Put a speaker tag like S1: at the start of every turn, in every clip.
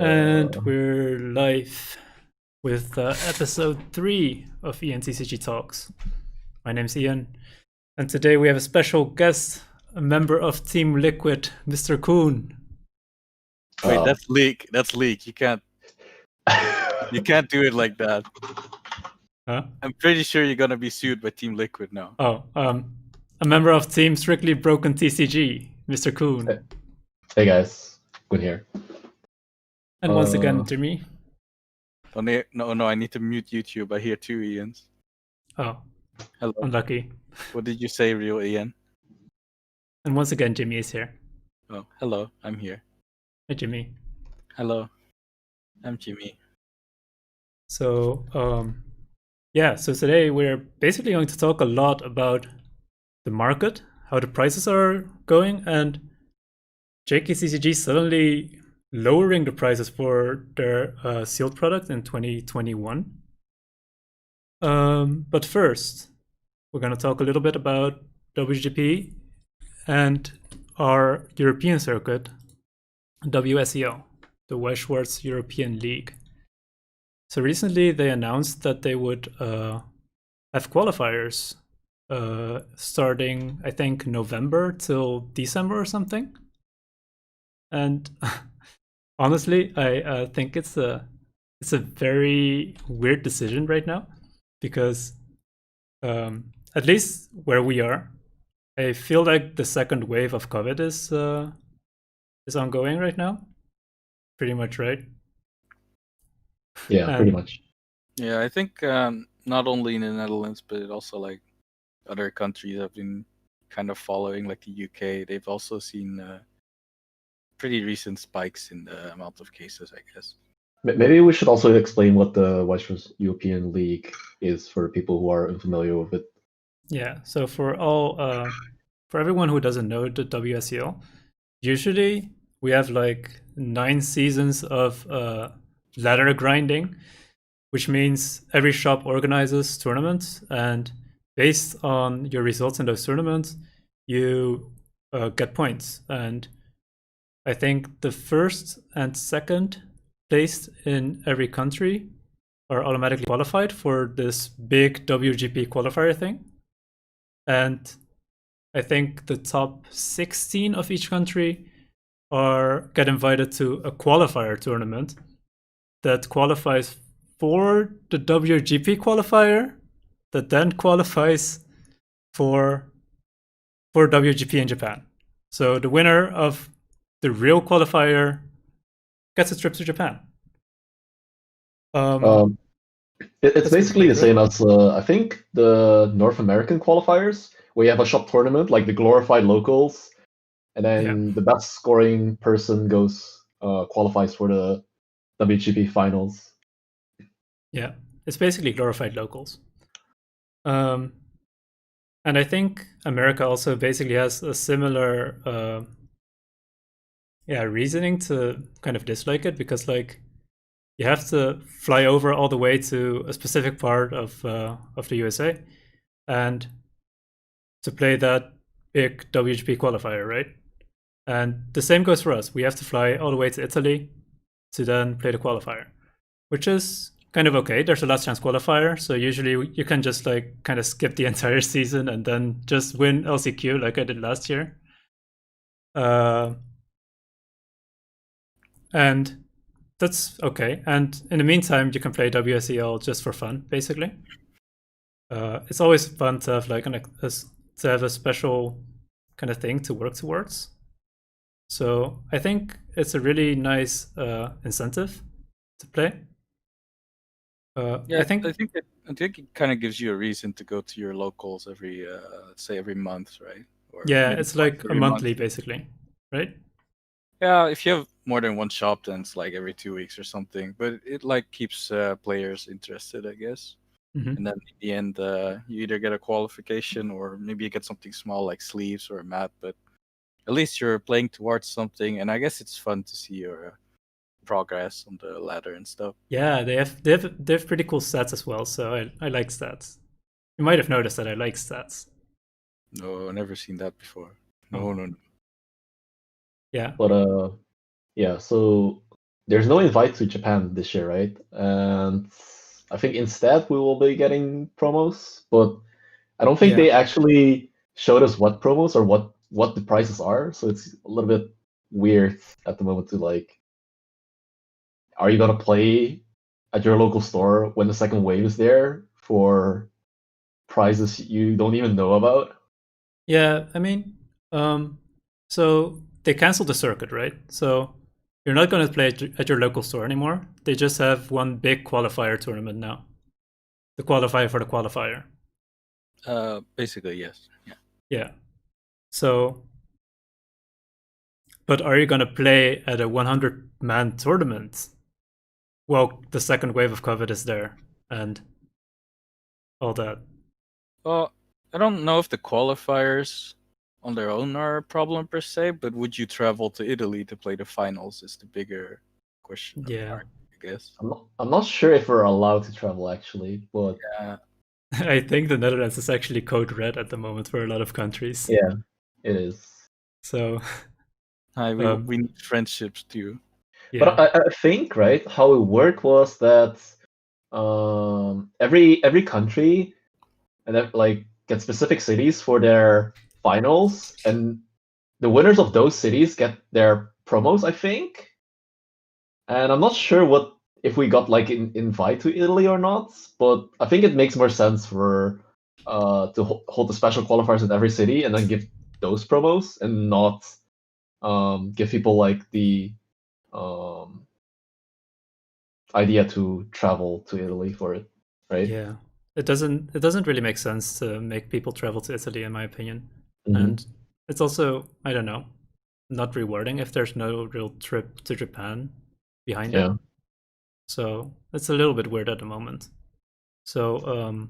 S1: And we're live with episode 3 of IanTCG Talks. My name's Ian, and today we have a special guest, a member of Team Liquid, Mr. Coen.
S2: Wait, that's leak. That's leak. You can't do it like that.
S1: Huh?
S2: I'm pretty sure you're gonna be sued by Team Liquid now.
S1: Oh, a member of Team Strictly Broken TCG, Mr. Coen.
S3: Hey guys, good here.
S1: And once again, Jimmy.
S2: Oh, no, I need to mute YouTube. I hear two Ians.
S1: Oh,
S2: hello.
S1: Unlucky.
S2: What did you say, real Ian?
S1: And once again, Jimmy is here.
S2: Oh, hello. I'm here.
S1: Hey, Jimmy.
S2: Hello. I'm Jimmy.
S1: So, so today we're basically going to talk a lot about the market, how the prices are going, and JKTCG suddenly lowering the prices for their sealed product in 2021. But first, we're going to talk a little bit about WGP and our European circuit, WSEL, the Weiss Schwarz European League. So recently they announced that they would have qualifiers starting, I think, November till December or something. And honestly, I think it's a very weird decision right now, because at least where we are, I feel like the second wave of COVID is ongoing right now. Pretty much, right?
S3: Yeah, pretty much.
S2: Yeah, I think not only in the Netherlands, but also like other countries have been kind of following, like the UK. They've also seen pretty recent spikes in the amount of cases, I guess.
S3: Maybe we should also explain what the Weiss Schwarz European League is for people who are unfamiliar with it.
S1: Yeah, so for everyone who doesn't know the WSEL, usually we have like 9 seasons of ladder grinding, which means every shop organizes tournaments, and based on your results in those tournaments, you get points. And I think the first and second placed in every country are automatically qualified for this big WGP qualifier thing. And I think the top 16 of each country get invited to a qualifier tournament that qualifies for the WGP qualifier that then qualifies for WGP in Japan. So the winner of the real qualifier gets a trip to Japan.
S3: It's basically the same as I think the North American qualifiers, where you have a shop tournament like the glorified locals, and then the best scoring person qualifies for the WGP finals.
S1: Yeah, it's basically glorified locals. And I think America also basically has a similar reasoning to kind of dislike it, because like you have to fly over all the way to a specific part of the USA and to play that big WGP qualifier, right? And the same goes for us. We have to fly all the way to Italy to then play the qualifier, which is kind of okay. There's a last chance qualifier, so usually you can just like kind of skip the entire season and then just win LCQ like I did last year. And that's okay. And in the meantime, you can play WSEL just for fun, basically. It's always fun to have like a special kind of thing to work towards. So I think it's a really nice incentive to play.
S2: I think it kind of gives you a reason to go to your locals every every month, right?
S1: Or it's like a monthly, basically, right?
S2: Yeah, if you have more than one shop, then it's like every 2 weeks or something. But it like keeps players interested, I guess.
S1: Mm-hmm.
S2: And then in the end, you either get a qualification or maybe you get something small like sleeves or a mat. But at least you're playing towards something, and I guess it's fun to see your progress on the ladder and stuff.
S1: Yeah, they have pretty cool stats as well. So I like stats. You might have noticed that I like stats.
S2: No, I've never seen that before. No.
S1: Yeah.
S3: But so there's no invite to Japan this year, right? And I think instead we will be getting promos, but I don't think
S1: Yeah.
S3: they actually showed us what promos or what the prices are. So it's a little bit weird at the moment to like, are you gonna play at your local store when the second wave is there for prices you don't even know about?
S1: Yeah, I mean, so they canceled the circuit, right? So you're not going to play at your local store anymore. They just have one big qualifier tournament now. The qualifier for the qualifier.
S2: Basically, yes. Yeah.
S1: Yeah. So, but are you going to play at a 100-man tournament? Well, the second wave of COVID is there and all that.
S2: Well, I don't know if the qualifiers on their own are a problem per se, but would you travel to Italy to play the finals is the bigger question
S1: Yeah.
S2: mark, I guess.
S3: I'm not sure if we're allowed to travel actually, but
S2: Yeah.
S1: I think the Netherlands is actually code red at the moment for a lot of countries.
S3: yeah, it is.
S1: So,
S2: We need friendships too.
S1: yeah.
S3: But I think right how it worked was that every country and then like get specific cities for their finals, and the winners of those cities get their promos, I think. And I'm not sure what if we got like an invite to Italy or not, but I think it makes more sense for to hold the special qualifiers in every city and then give those promos and not give people like the um, idea to travel to Italy for it, right?
S1: Yeah. It doesn't really make sense to make people travel to Italy in my opinion. And it's also, I don't know, not rewarding if there's no real trip to Japan behind it.
S3: Yeah.
S1: So it's a little bit weird at the moment. So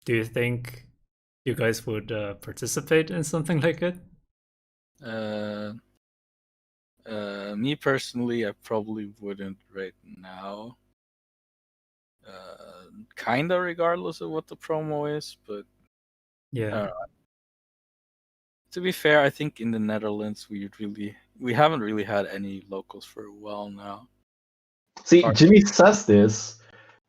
S1: do you think you guys would participate in something like it?
S2: Me personally, I probably wouldn't right now. Kinda regardless of what the promo is, but
S1: Yeah.
S2: to be fair, I think in the Netherlands we haven't really had any locals for a while now.
S3: See, Jimmy says this,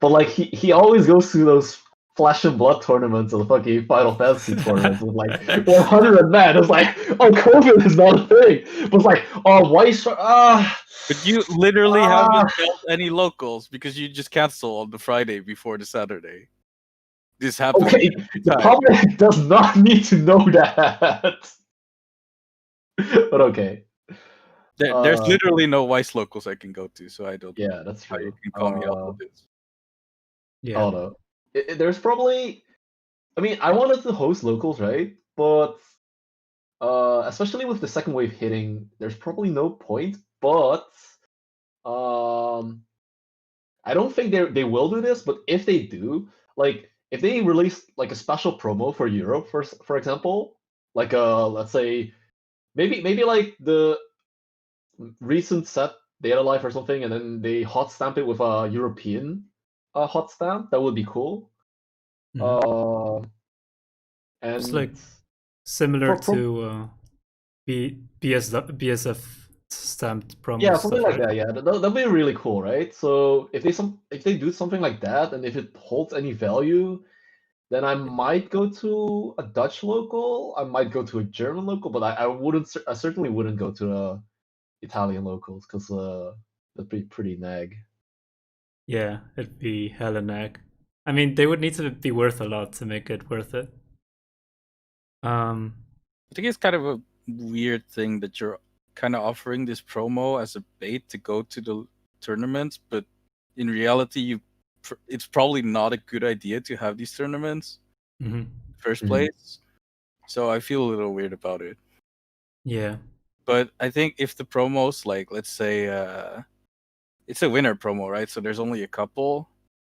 S3: but like he always goes to those Flesh and Blood tournaments or the fucking Final Fantasy tournaments with like 100 men. It's like, oh, COVID is not a thing. But it's like, oh, Weiss
S2: But you literally haven't held any locals because you just cancel on the Friday before the Saturday. This happens.
S3: Okay, the public does not need to know that. But okay.
S2: There's literally no Weiss locals I can go to, so I don't.
S3: Yeah, that's
S2: how
S3: true.
S2: you can call me out with this.
S1: Yeah.
S3: I don't know. There's probably. I mean, I wanted to host locals, right? But especially with the second wave hitting, there's probably no point. But I don't think they will do this. But if they do, like if they release like a special promo for Europe, for example, like let's say maybe like the recent set Data Life or something, and then they hot stamp it with a European hot stamp, that would be cool.
S1: Mhm.
S3: And
S1: It's like similar
S3: for
S1: to BSF stamped promo
S3: yeah,
S1: stuff,
S3: something like
S1: right?
S3: that. Yeah, that'd be really cool, right? So if they do something like that, and if it holds any value, then I might go to a Dutch local. I might go to a German local, but I certainly wouldn't go to a Italian locals because that'd be pretty nag.
S1: Yeah, it'd be hella nag. I mean, they would need to be worth a lot to make it worth it.
S2: I think it's kind of a weird thing that you're kind of offering this promo as a bait to go to the tournaments, but in reality, it's probably not a good idea to have these tournaments
S1: Mm-hmm.
S2: in the first place. So I feel a little weird about it.
S1: Yeah.
S2: But I think if the promos, like let's say it's a winner promo, right? So there's only a couple.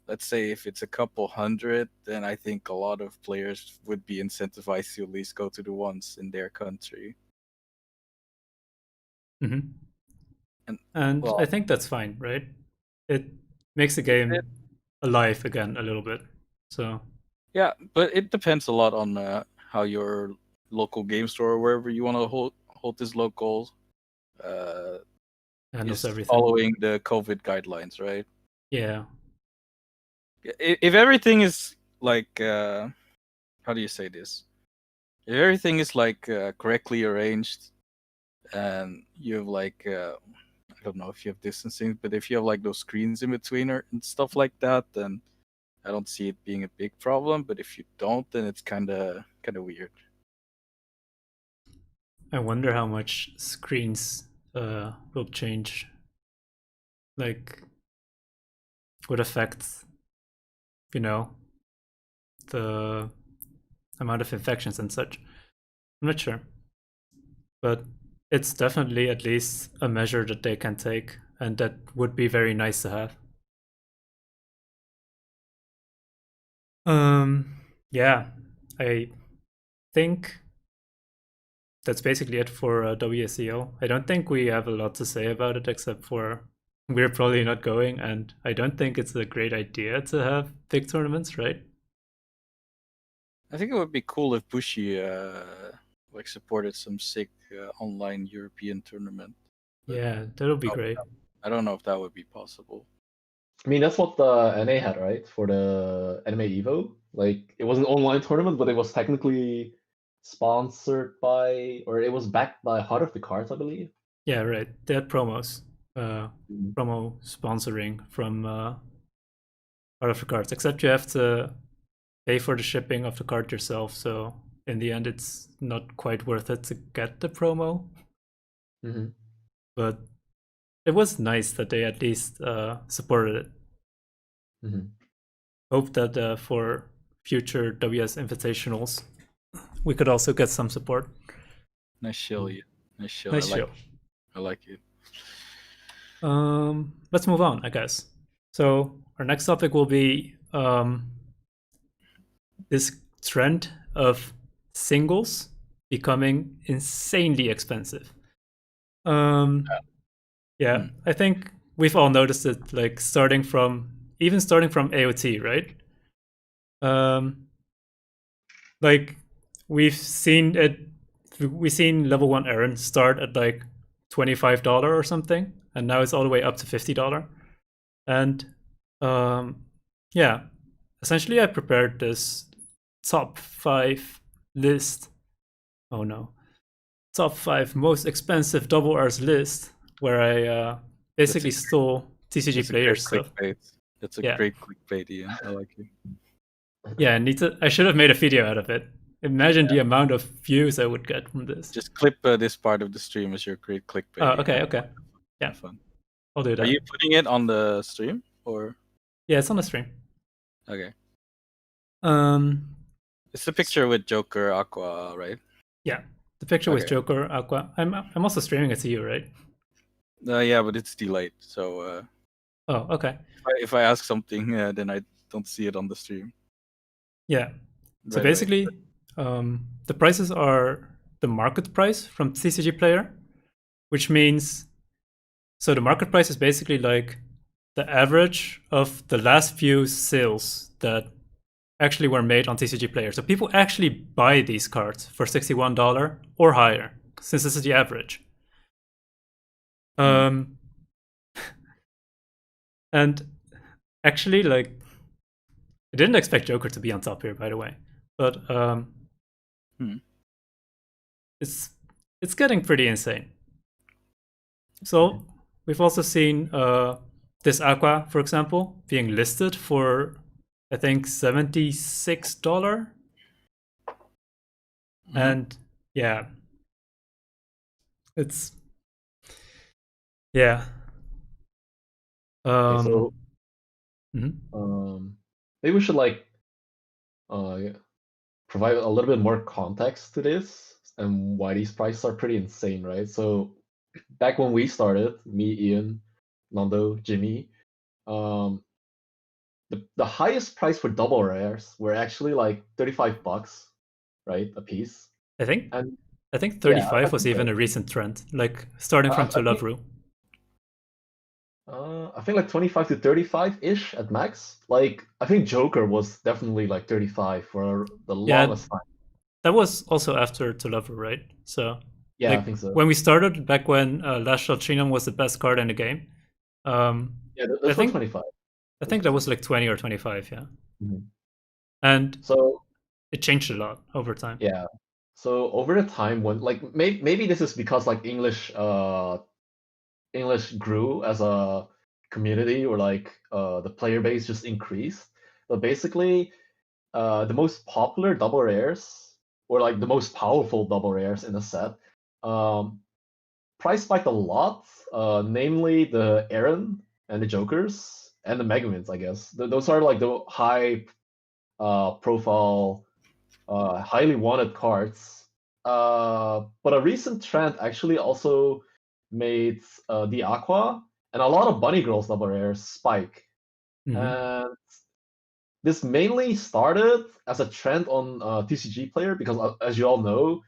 S2: Let's say if it's a couple hundred, then I think a lot of players would be incentivized to at least go to the ones in their country.
S1: Mm-hmm.
S2: And
S1: I think that's fine, right? It makes the game alive again a little bit. So
S2: yeah, but it depends a lot on how your local game store or wherever you want to hold this local
S1: handles
S2: is
S1: everything.
S2: following the COVID guidelines, right?
S1: Yeah.
S2: If everything is like, how do you say this? If everything is like correctly arranged, and you have like, I don't know if you have distancing, but if you have like those screens in between and stuff like that, then I don't see it being a big problem. But if you don't, then it's kind of weird.
S1: I wonder how much screens will change. Like, would affect, you know, the amount of infections and such. I'm not sure. But it's definitely at least a measure that they can take, and that would be very nice to have. Yeah, I think that's basically it for WSEL. I don't think we have a lot to say about it except for we're probably not going, and I don't think it's a great idea to have big tournaments, right?
S2: I think it would be cool if Bushi like supported some sick online European tournament. But
S1: Yeah, that would be great.
S2: I don't know if that would be possible.
S3: I mean, that's what the NA had, right? For the Anime Evo. Like, it was an online tournament, but it was technically sponsored by, or it was backed by Heart of the Cards, I believe.
S1: Yeah, right. They had promos,
S3: Mhm.
S1: promo sponsoring from Heart of the Cards, except you have to pay for the shipping of the card yourself. So in the end, it's not quite worth it to get the promo.
S3: Mhm.
S1: But it was nice that they at least supported it.
S3: Mhm.
S1: Hope that for future WS Invitationals, we could also get some support.
S2: Nice show, yeah. Nice show.
S1: Nice show.
S2: I like it.
S1: Let's move on, I guess. So our next topic will be this trend of singles becoming insanely expensive. Yeah, I think we've all noticed it, like starting from AOT, right? Like we've seen level 1 Aaron start at like $25 or something, and now it's all the way up to $50. And yeah, essentially I prepared this top 5 list. Oh no. Top 5 most expensive double R's list, where I basically stole TCG players stuff.
S2: That's a great clickbait, Ian. I like it.
S1: Yeah, I should have made a video out of it. Imagine the amount of views I would get from this.
S2: Just clip this part of the stream as your great clickbait.
S1: Oh, okay. Yeah,
S2: fun.
S1: I'll do that.
S2: Are you putting it on the stream or?
S1: Yeah, it's on the stream.
S2: Okay.
S1: Um,
S2: It's the picture with Joker, Aqua, right?
S1: Yeah, the picture with Joker, Aqua. I'm also streaming it to you, right?
S2: Yeah, but it's delayed. So.
S1: Oh, okay.
S2: If I ask something, then I don't see it on the stream.
S1: Yeah. So basically, the prices are the market price from TCG Player, which means, so the market price is basically like the average of the last few sales that actually were made on TCG Player. So people actually buy these cards for $61 or higher, since this is the average. And actually, like, I didn't expect Joker to be on top here, by the way, but it's getting pretty insane. So we've also seen this Aqua, for example, being listed for I think $76, and yeah, it's yeah.
S3: Okay, so
S1: mhm.
S3: maybe we should like provide a little bit more context to this and why these prices are pretty insane, right? So back when we started, me, Ian, Nando, Jimmy, the highest price for double rares were actually like $35, right, a piece.
S1: I think 35 was even a recent trend, like starting from Tulavru.
S3: I think like 25 to 35 ish at max. Like I think Joker was definitely like 35 for the longest time.
S1: That was also after Tulavru, right? So
S3: Yeah,
S1: like
S3: I think so.
S1: when we started back when Last Shot Trinum was the best card in the game.
S3: Yeah,
S1: I
S3: those were
S1: think
S3: 25.
S1: I think that was like 20 or 25, yeah.
S3: Mhm.
S1: And
S3: So
S1: it changed a lot over time.
S3: yeah, so over the time when like maybe this is because like English grew as a community or like the player base just increased. But basically, the most popular double rares or like the most powerful double rares in the set, um, price spiked a lot. Namely the Aaron and the Jokers and the Megawins, I guess. Those are like the high profile, highly wanted cards. But a recent trend actually also made the Aqua and a lot of Bunny Girls double rares spike.
S1: Mhm.
S3: And this mainly started as a trend on TCG Player because, as you all know,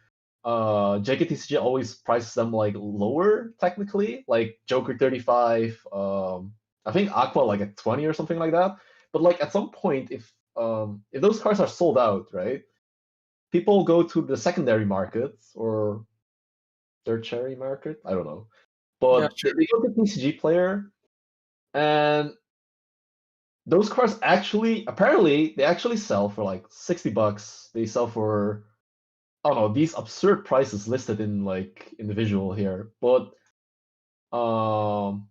S3: JKTCG always prices them like lower technically, like Joker 35. I think Aqua like at 20 or something like that. But like at some point, if those cards are sold out, right? People go to the secondary market or tertiary market. I don't know,
S2: Yeah,
S3: but
S2: sure.
S3: they go to TCG Player, and those cards actually apparently they actually sell for like $60. They sell for, I don't know, these absurd prices listed in like in the visual here. But um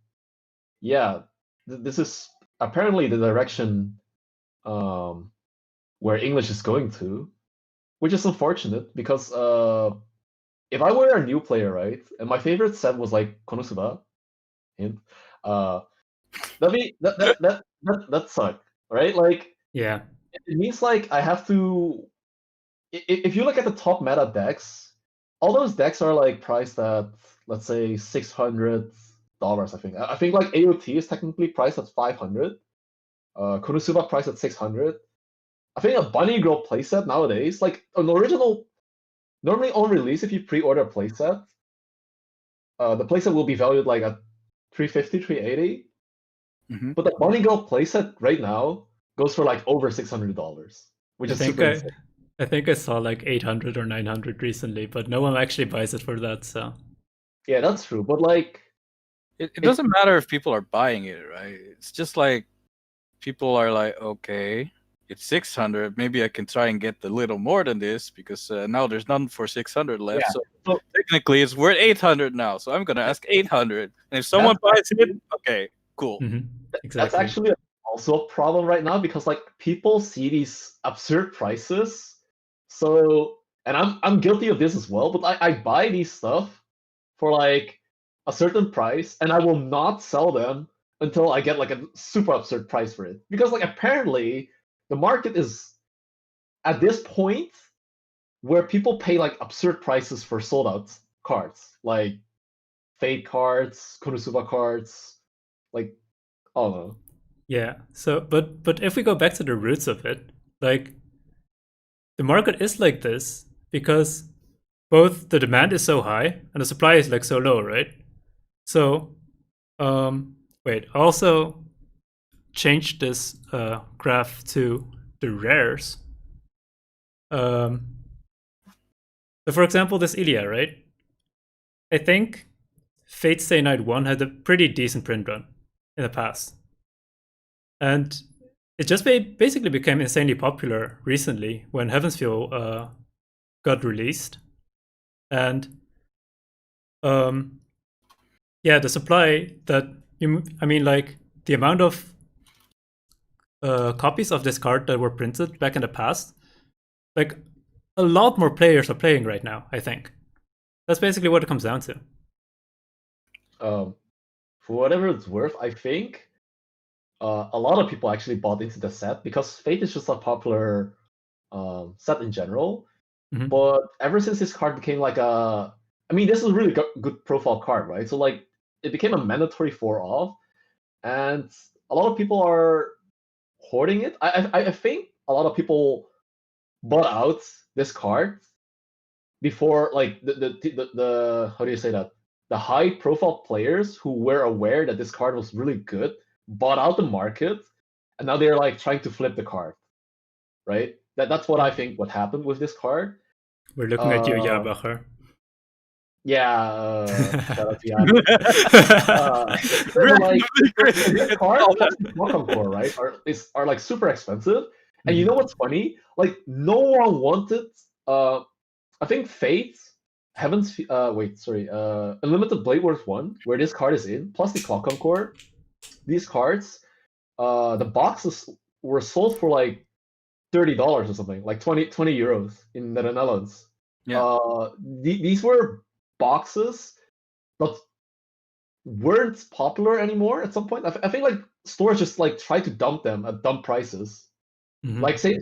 S3: yeah, this is apparently the direction um where English is going to, which is unfortunate because if I were a new player, right, and my favorite set was like Konosuba, hint, uh that sucked, right? Like
S1: Yeah.
S3: it means like I have to, if you look at the top meta decks, all those decks are like priced at, let's say, $600. I think. I think like AOT is technically priced at 500. Konosuba priced at 600. I think a Bunny Girl playset nowadays, like an original, normally on release, if you pre-order a playset, the playset will be valued like at 350, 380.
S2: Hmm.
S3: But the Bunny Girl playset right now goes for like over $600, which
S1: I
S3: is
S1: think
S3: super
S1: I
S3: insane.
S1: I think I saw like 800 or 900 recently, but no one actually buys it for that, so
S3: Yeah, that's true. But like,
S2: It
S3: it,
S2: doesn't matter if people are buying it, right? It's just like people are like, okay, it's 600. Maybe I can try and get a little more than this because now there's none for 600 left.
S3: yeah.
S2: So
S3: So
S2: technically, it's worth 800 now. So I'm gonna ask 800, and if someone
S3: that's
S2: buys it,
S3: actually
S2: okay, cool.
S1: Mhm.
S3: that's
S1: Exactly.
S3: actually also a problem right now because like people see these absurd prices. So, and I'm guilty of this as well, but I buy these stuff for like a certain price and I will not sell them until I get like a super absurd price for it. Because like apparently the market is at this point where people pay like absurd prices for sold out cards, like Fate cards, Konosuba cards, like I don't know.
S1: Yeah. So but if we go back to the roots of it, like the market is like this because both the demand is so high and the supply is like so low, right? So wait, also change this graph to the rares. Um, so for example, this Ilya, right? I think Fate Stay Night 1 had a pretty decent print run in the past. And it just basically became insanely popular recently when Heavensfeel got released. And yeah, the supply that I mean, like the amount of copies of this card that were printed back in the past, like a lot more players are playing right now, I think. That's basically what it comes down to.
S3: Um, for whatever it's worth, I think a lot of people actually bought into the set because Fate is just a popular set in general.
S1: Mm-hmm.
S3: But ever since this card became like I mean, this is a really good profile card, right? So like, it became a mandatory 4-off, and a lot of people are hoarding it. I think a lot of people bought out this card before like the how do you say that, the high profile players who were aware that this card was really good bought out the market, and now they're like trying to flip the card, right? That's what
S1: Yeah.
S3: I think what happened with this card.
S1: We're looking at you,
S3: uh
S1: Jabacher.
S3: Shout out to Ian. Like this card plus the Welcome Core, right? Are like super expensive. And you know what's funny? Like no one wanted. I think Fate, Heaven's. Unlimited Blade Wars 1, where this card is in, plus the Clockcom Core. These cards, the boxes were sold for like $30 or something, like 20 euros in the Netherlands.
S2: Yeah.
S3: These were boxes that weren't popular anymore at some point. I think like stores just like try to dump them at dump prices. Like same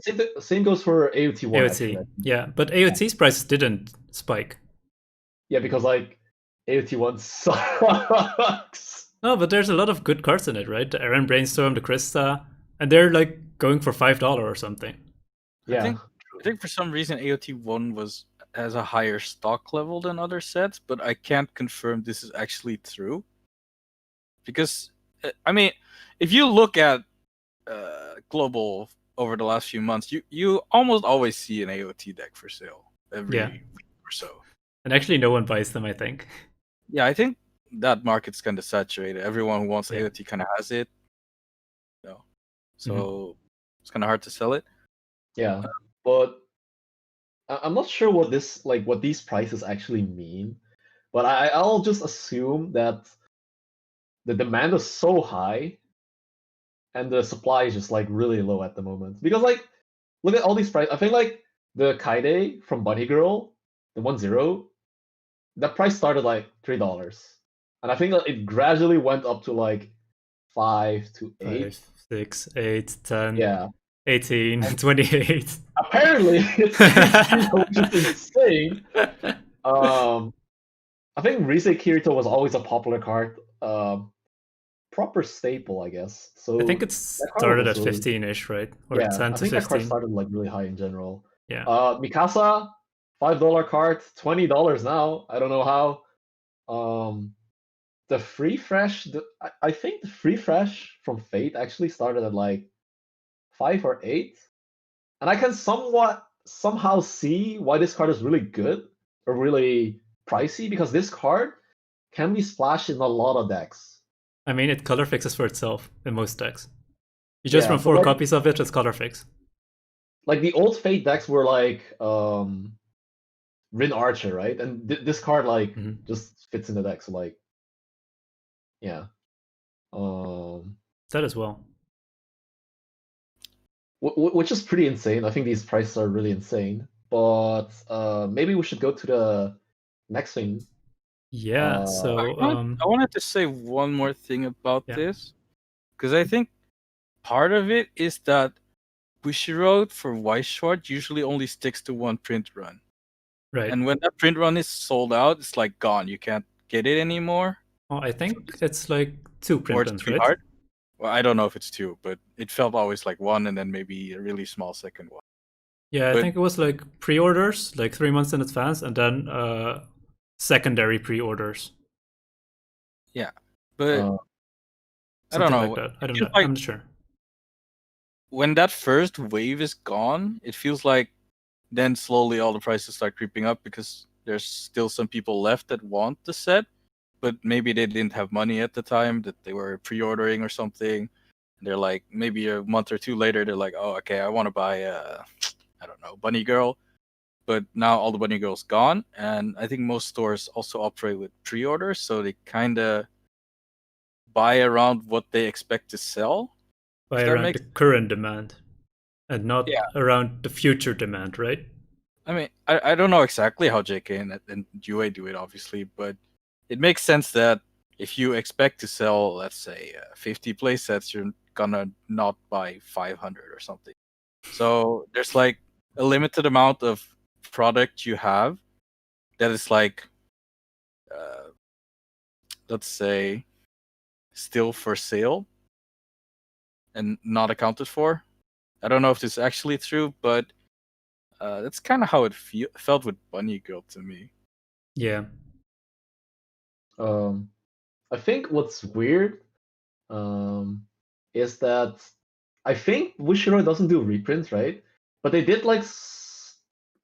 S3: goes for AOT1.
S1: AOT,
S3: actually.
S1: yeah, but AOT's price didn't spike.
S3: Yeah, because like AOT1 sucks.
S1: No, but there's a lot of good cards in it, right? The Aaron Brainstorm, the Krista, and they're like going for $5 or something.
S3: Yeah,
S2: I think for some reason AOT1 has a higher stock level than other sets, but I can't confirm this is actually true. Because I mean, if you look at global over the last few months, you almost always see an AOT deck for sale every week or so.
S1: And actually, no one buys them, I think.
S2: Yeah, I think that market's kind of saturated. Everyone who wants AOT kind of has it. So it's kind of hard to sell it.
S3: Yeah, but I'm not sure what these prices actually mean. But I'll just assume that the demand is so high and the supply is just like really low at the moment. Because like, look at all these prices. I think like the Kaide from Bunny Girl, the 1-0, that price started like $3, and I think that it gradually went up to like 5 to 8.
S1: 5, 6, 8, 10,
S3: Yeah,
S1: 18, 28.
S3: apparently it's just insane. I think Rise Kirito was always a popular card. Proper staple, I guess. So
S1: I think it started at 15-ish, right? Or 10 to 15.
S3: I think that card started like really high in general.
S1: Yeah.
S3: Mikasa, $5 card, $20 now. I don't know how. The free fresh, I think the free fresh from Fate actually started at like 5 or 8, and I can somehow see why this card is really good or really pricey, because this card can be splashed in a lot of decks.
S1: I mean, it color fixes for itself in most decks. You just run 4
S3: like,
S1: copies of it, it's color fix.
S3: Like the old Fate decks were like Rin Archer, right? And this card like just fits in the deck. So like, yeah.
S1: That as well.
S3: Which is pretty insane. I think these prices are really insane. But maybe we should go to the next thing.
S1: Yeah, so
S2: I wanted to say one more thing about this, because I think part of it is that Bushiroad for Weiss Schwarz usually only sticks to one print run.
S1: Right.
S2: And when that print run is sold out, it's like gone. You can't get it anymore.
S1: Oh, I think it's like 2 print runs, right?
S2: Hard. Well, I don't know if it's 2, but it felt always like 1 and then maybe a really small second one.
S1: Yeah, I think it was like pre-orders, like 3 months in advance, and then secondary pre-orders.
S2: Yeah, but I don't know.
S1: Like I don't know. I'm not sure.
S2: When that first wave is gone, it feels like then slowly all the prices start creeping up because there's still some people left that want the set, but maybe they didn't have money at the time that they were pre-ordering or something. They're like, maybe a month or 2 later, they're like, oh, okay, I want to buy I don't know, Bunny Girl. But now all the Bunny Girl's gone, and I think most stores also operate with pre-orders, so they kind of buy around what they expect to sell.
S1: Buy around the current demand, and not around the future demand, right?
S2: I mean, I don't know exactly how JK and UA do it, obviously, but it makes sense that if you expect to sell, let's say, 50 playsets, you're gonna not buy 500 or something. So there's like a limited amount of product you have that is like, let's say, still for sale and not accounted for. I don't know if this is actually true, but that's kind of how it felt with Bunny Girl to me.
S1: Yeah.
S3: I think what's weird is that I think Bushiroad doesn't do reprints, right? But they did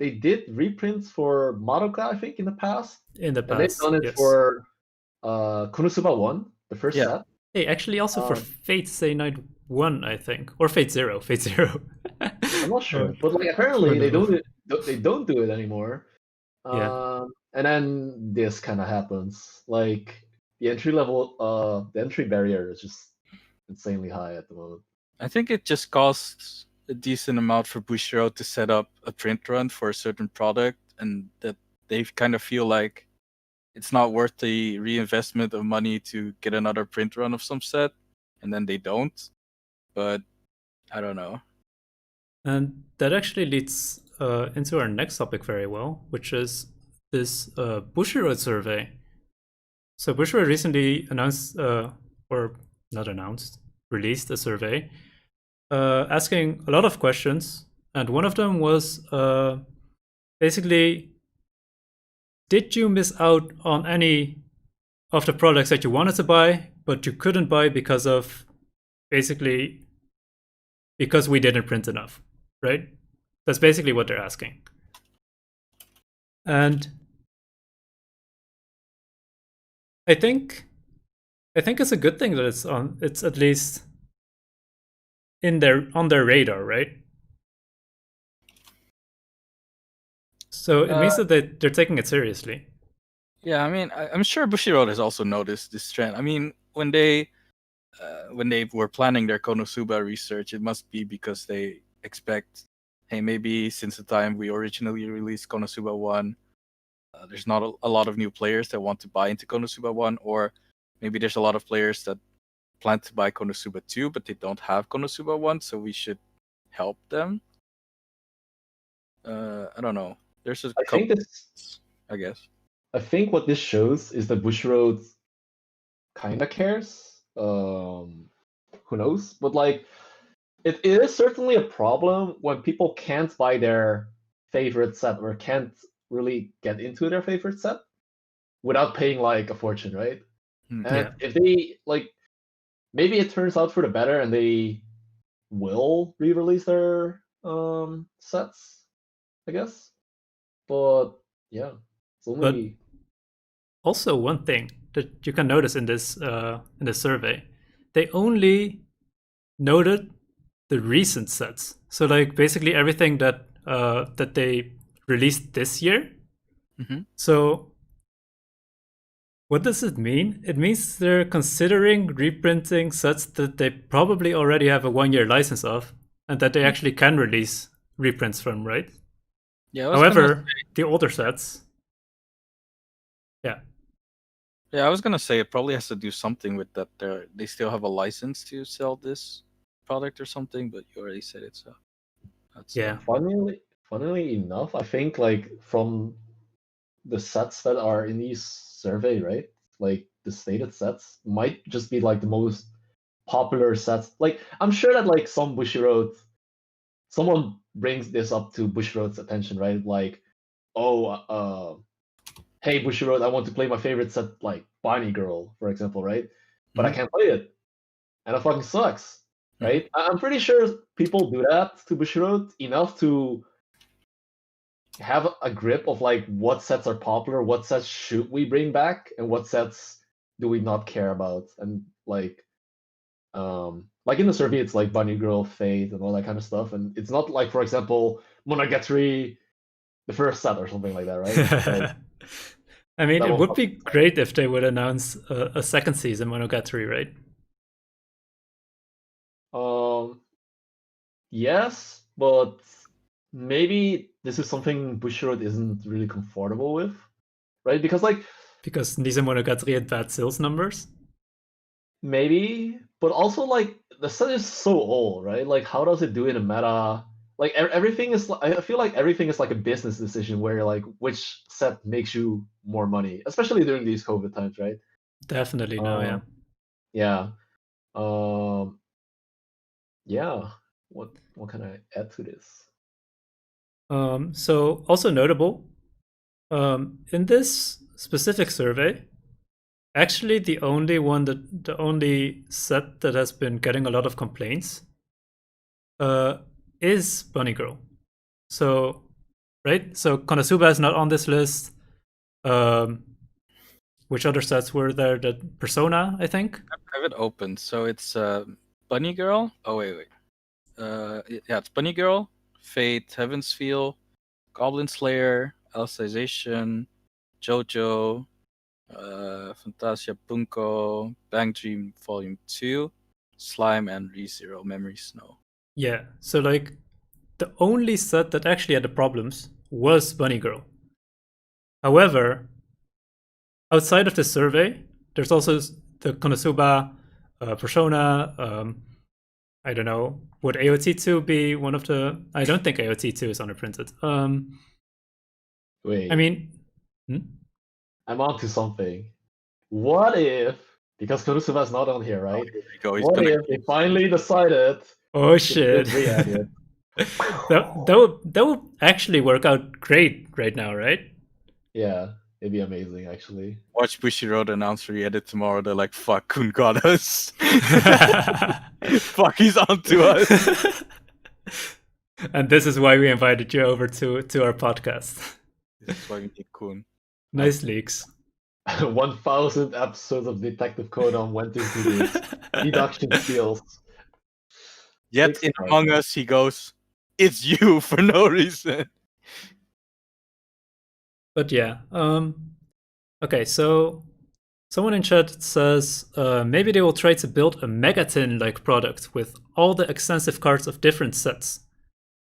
S3: they did reprints for Madoka, I think, in the past.
S1: In the
S3: And they've
S1: past,
S3: done it
S1: yes.
S3: for Konosuba 1, the first
S2: Yeah.
S3: set.
S1: Hey, actually, also for Fate Stay Night 1, I think, or Fate Zero.
S3: I'm not sure,
S1: Oh,
S3: but like apparently
S1: who knows?
S3: they don't do it anymore.
S1: Yeah.
S3: And then this kind of happens. Like the entry barrier is just insanely high at the moment.
S2: I think it just costs a decent amount for Bushiroad to set up a print run for a certain product, and that they kind of feel like it's not worth the reinvestment of money to get another print run of some set, and then they don't. But I don't know.
S1: And that actually leads into our next topic very well, which is this Bushiroad survey. So Bushiroad recently announced, or not announced, released a survey asking a lot of questions, and one of them was basically, did you miss out on any of the products that you wanted to buy but you couldn't buy because we didn't print enough, right? That's basically what they're asking. And I think it's a good thing that it's at least on their radar, right? So it means that they're taking it seriously.
S2: Yeah, I mean, I'm sure Bushiroad has also noticed this trend. I mean, when they were planning their Konosuba research, it must be because they expect, hey, maybe since the time we originally released Konosuba 1, there's not a lot of new players that want to buy into Konosuba 1, or maybe there's a lot of players that plan to buy Konosuba 2, but they don't have Konosuba 1, so we should help them. I don't know. There's a couple, I guess.
S3: I think what this shows is that Bushiroad kind of cares. Who knows? But like, it is certainly a problem when people can't buy their favorite set or can't really get into their favorite set without paying like a fortune, right? And if they like, maybe it turns out for the better and they will re-release their sets, I guess. But yeah, it's only.
S1: But also, one thing that you can notice in this survey, they only noted the recent sets. So like basically everything that they released this year.
S2: Mm-hmm.
S1: So what does it mean? It means they're considering reprinting sets that they probably already have a 1-year license of, and that they actually can release reprints from, right?
S2: Yeah.
S1: However, the older sets.
S2: Yeah, I was gonna say it probably has to do something with that. They still have a license to sell this product or something, but you already said it, so that's
S3: Funnily enough, I think like from the sets that are in these survey, right? Like the stated sets might just be like the most popular sets. Like I'm sure that like someone brings this up to Bushiroad's attention, right? Like, hey Bushiroad, I want to play my favorite set, like Bunny Girl, for example, right? But I can't play it, and it fucking sucks, right? I'm pretty sure people do that to Bushiroad enough to have a grip of like what sets are popular, what sets should we bring back, and what sets do we not care about, and like in the survey it's like Bunny Girl, Fate, and all that kind of stuff, and it's not like, for example, Monogatari, the first set or something like that, right? Like,
S1: I mean, it would be great if they would announce a second season Monogatari, right?
S3: Yes, but maybe this is something Bushiroad isn't really comfortable with, right? Because
S1: Nisa Monogatari had bad sales numbers?
S3: Maybe, but also like the set is so old, right? Like how does it do in a meta? Like everything is, I feel like everything is like a business decision where like which set makes you more money, especially during these COVID times, right?
S1: Definitely now, yeah.
S3: Yeah. Yeah. What can I add to this?
S1: So also notable, in this specific survey, actually the only set that has been getting a lot of complaints is Bunny Girl. So right? So Konosuba is not on this list. Which other sets were there? The Persona, I think.
S2: I have it open. So it's Bunny Girl. Oh wait. Yeah, it's Bunny Girl, Fate, Heaven's Feel, Goblin Slayer, Alicization, JoJo, Fantasia Bunko, Bang Dream Volume 2, Slime, and ReZero Memory Snow.
S1: Yeah. So like, the only set that actually had the problems was Bunny Girl. However, outside of the survey, there's also the Konosuba, Persona. I don't know. Would AOT2 be one of the? I don't think AOT2 is underprinted.
S3: Wait,
S1: I mean,
S3: I'm onto something. What if, because Konosuba's not on here, right?
S2: Here we go. He's
S3: What
S2: gonna
S3: if they finally decided
S1: oh
S3: to
S1: shit.
S3: re-add it?
S1: that would actually work out great right now, right?
S3: Yeah, it'd be amazing, actually.
S2: watch Bushiroad announce re-edit tomorrow. They're like, "Fuck, Kun got us. Fuck, he's onto us."
S1: And this is why we invited you over to our podcast.
S2: This is why we need Kun.
S1: Nice leaks.
S3: 1,000 episodes of Detective Conan went into this deduction skills.
S2: Yet in Among Us, he goes, "It's you," for no reason.
S1: But yeah, okay, so someone in chat says maybe they will try to build a Megatin-like product with all the extensive cards of different sets.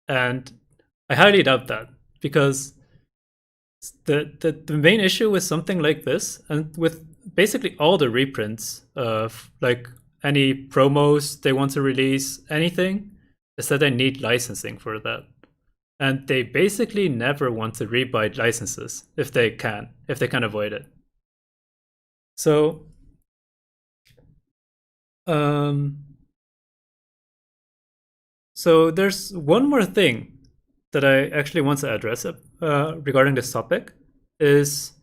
S1: And I highly doubt that, because the main issue with something like this, and with basically all the reprints of like any promos they want to release, anything, is that they need licensing for that. And they basically never want to rebuy licenses if they can avoid it. So, so there's one more thing that I actually want to address regarding this topic is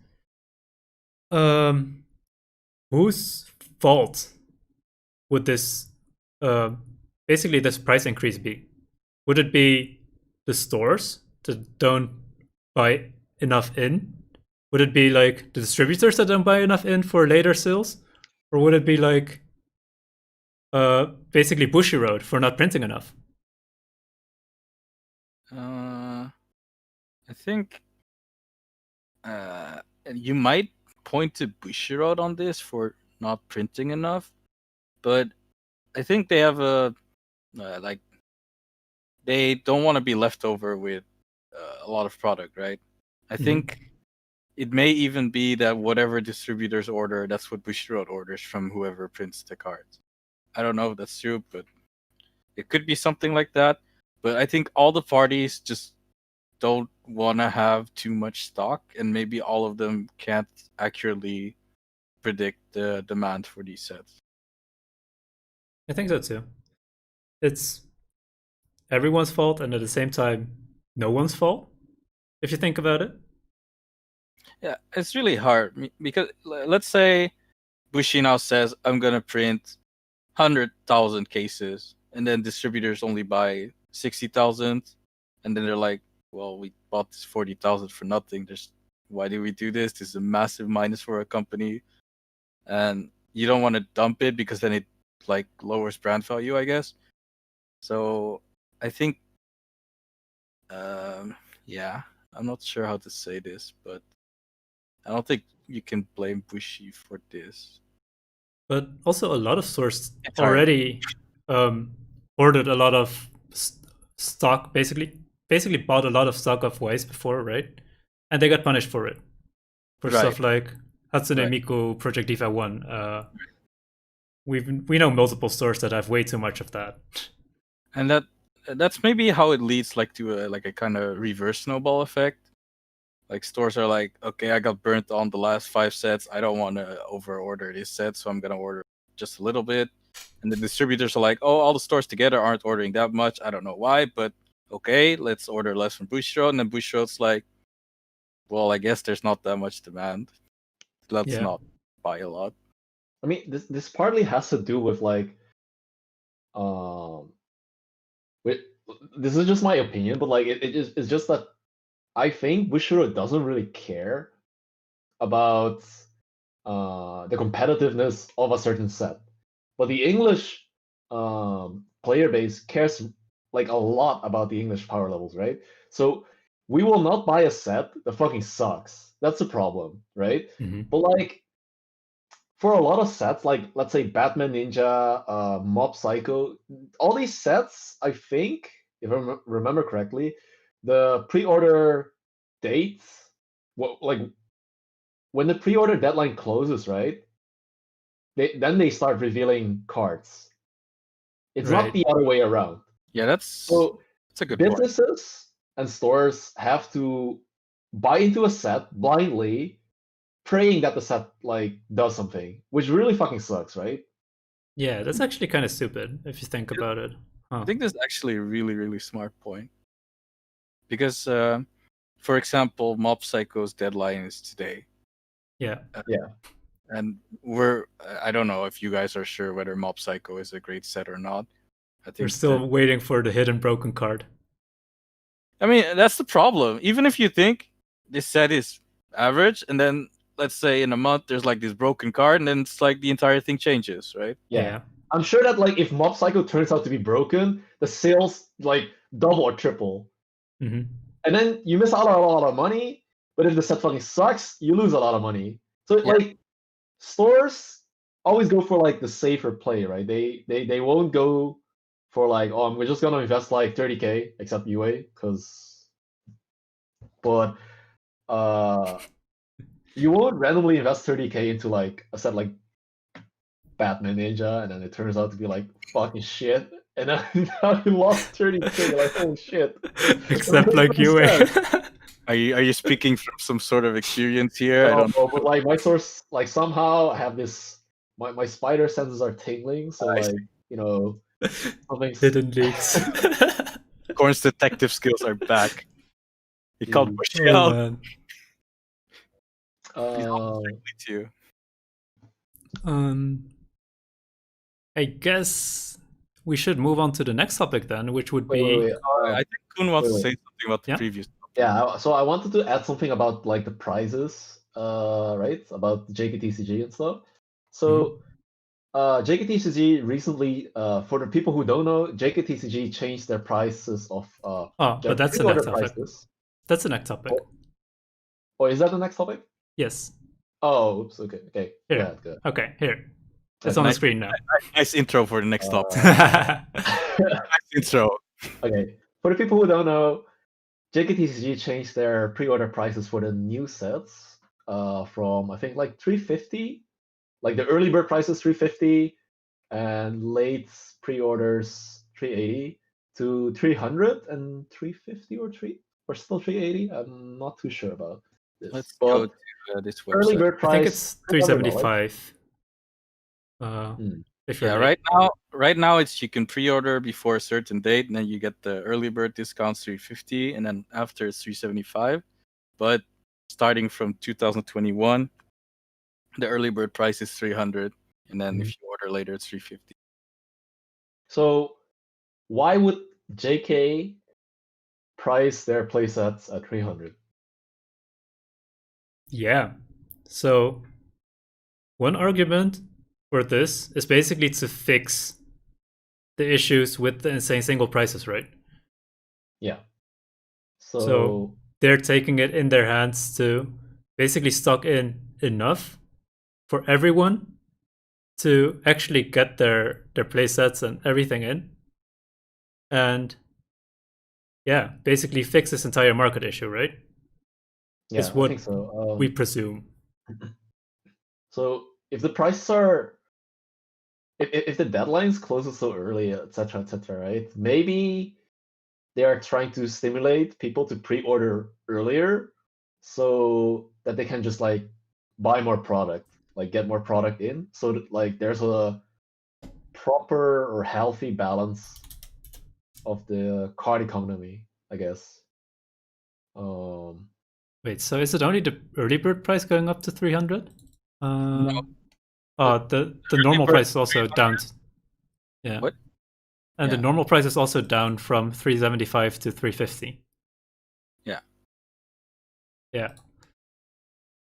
S1: whose fault would this basically this price increase be? Would it be the stores that don't buy enough in? Would it be like the distributors that don't buy enough in for later sales? Or would it be like basically Bushiroad for not printing enough?
S2: I think you might point to Bushiroad on this for not printing enough, but I think they have a like they don't want to be left over with a lot of product, right? I think it may even be that whatever distributors order, that's what Bushiroad orders from whoever prints the cards. I don't know if that's true, but it could be something like that. But I think all the parties just don't want to have too much stock, and maybe all of them can't accurately predict the demand for these sets.
S1: I think so too. It's everyone's fault, and at the same time, no one's fault, if you think about it.
S2: Yeah, it's really hard because let's say Bushi now says, "I'm gonna print 100,000 cases," and then distributors only buy 60,000, and then they're like, "Well, we bought this 40,000 for nothing. Why did we do this? This is a massive minus for a company," and you don't want to dump it because then it like lowers brand value, I guess. So I think, yeah, I'm not sure how to say this, but I don't think you can blame Bushi for this.
S1: But also, a lot of stores already ordered a lot of stock, basically bought a lot of stock of Weiss before, right? And they got punished for it. For stuff like Hatsune Miku, Project Diva 1. We know multiple stores that have way too much of that.
S2: And that's maybe how it leads like to a kind of reverse snowball effect. Like stores are like, okay, I got burnt on the last 5 sets. I don't want to over-order this set, so I'm gonna order just a little bit. And the distributors are like, oh, all the stores together aren't ordering that much. I don't know why, but okay, let's order less from Bushiroad. And then Bushiroad's like, well, I guess there's not that much demand. Let's not buy a lot.
S3: I mean, this partly has to do with like, this is just my opinion, but like it's just that I think Bushiroad doesn't really care about the competitiveness of a certain set, but the English player base cares like a lot about the English power levels, right? So we will not buy a set that fucking sucks. That's the problem, right?
S1: Mm-hmm.
S3: But like for a lot of sets, like let's say Batman Ninja, Mob Psycho, all these sets, I think, if I remember correctly, the pre-order dates, like when the pre-order deadline closes, right? Then they start revealing cards. It's not
S1: Right.
S3: the other way around.
S2: Yeah, that's
S3: So
S2: a good point.
S3: businesses and stores have to buy into a set blindly, praying that the set like does something, which really fucking sucks, right?
S1: Yeah, that's actually kind of stupid if you think about it.
S2: I think that's actually a really, really smart point. Because, for example, Mob Psycho's deadline is today.
S1: Yeah.
S2: And I don't know if you guys are sure whether Mob Psycho is a great set or not. I
S1: We're
S2: think
S1: still waiting for the hidden broken card.
S2: I mean, that's the problem. Even if you think this set is average, and then let's say in a month there's like this broken card, and then it's like the entire thing changes, right?
S1: Yeah.
S3: I'm sure that like if Mob Psycho turns out to be broken, the sales like double or triple.
S1: Mm-hmm.
S3: And then you miss out on a lot of money, but if the set fucking sucks, you lose a lot of money. So like stores always go for like the safer play, right? They won't go for like, oh, we're just gonna invest like 30K, except UA, but you won't randomly invest 30K into like a set like Batman Ninja, and then it turns out to be like fucking shit, and then now you lost 30K. Like, holy shit!
S1: Except like UA.
S2: Are you speaking from some sort of experience here? I don't
S3: know, but like my source, like somehow I have this. My spider senses are tingling, so like you know, something's
S1: hidden leaks.
S2: Coen's detective skills are back. He called Bushy
S1: Oh,
S2: out.
S1: man.
S2: He's almost likely to.
S1: I guess we should move on to the next topic then, which would be.
S3: Wait.
S2: I think Coen wants to say something about the previous topic.
S3: Yeah, so I wanted to add something about like the prizes, right? About JKTCG and stuff. So JKTCG recently, for the people who don't know, JKTCG changed their prices of
S1: but that's the next topic. That's the next topic.
S3: Oh, is that the next topic?
S1: Yes.
S3: Oh, oops. Okay.
S1: Here.
S3: Good.
S1: Okay, here. It's on the screen now.
S2: Nice intro for the next topic. Nice intro.
S3: Okay. For the people who don't know, JKTCG changed their pre-order prices for the new sets from I think like 350, like the early bird price is 350, and late pre-orders 380 to 300 and 350 or still 380. I'm not too sure about this.
S2: Let's go to this website.
S3: Early bird price.
S1: I think it's 375.
S2: Right now it's you can pre-order before a certain date, and then you get the early bird discounts 350, and then after it's 375. But starting from 2021, the early bird price is 300, and then if you order later, it's 350.
S3: So why would JK price their playsets at 300?
S1: Yeah. So one argument for this is basically to fix the issues with the insane single prices, right?
S3: Yeah.
S1: So they're taking it in their hands to basically stock in enough for everyone to actually get their playsets and everything in. And yeah, basically fix this entire market issue, right?
S3: Yeah,
S1: is what
S3: I think so.
S1: We presume.
S3: So if the prices are, if the deadlines closes so early, etc., right? Maybe they are trying to stimulate people to pre-order earlier, so that they can just like buy more product, like get more product in, so that like there's a proper or healthy balance of the card economy, I guess.
S1: Wait, so is it only the early bird price going up to 300?
S2: No.
S1: The normal price is also down. Yeah.
S2: What?
S1: And the normal price is also down from 375 to 350.
S2: Yeah.
S1: Yeah.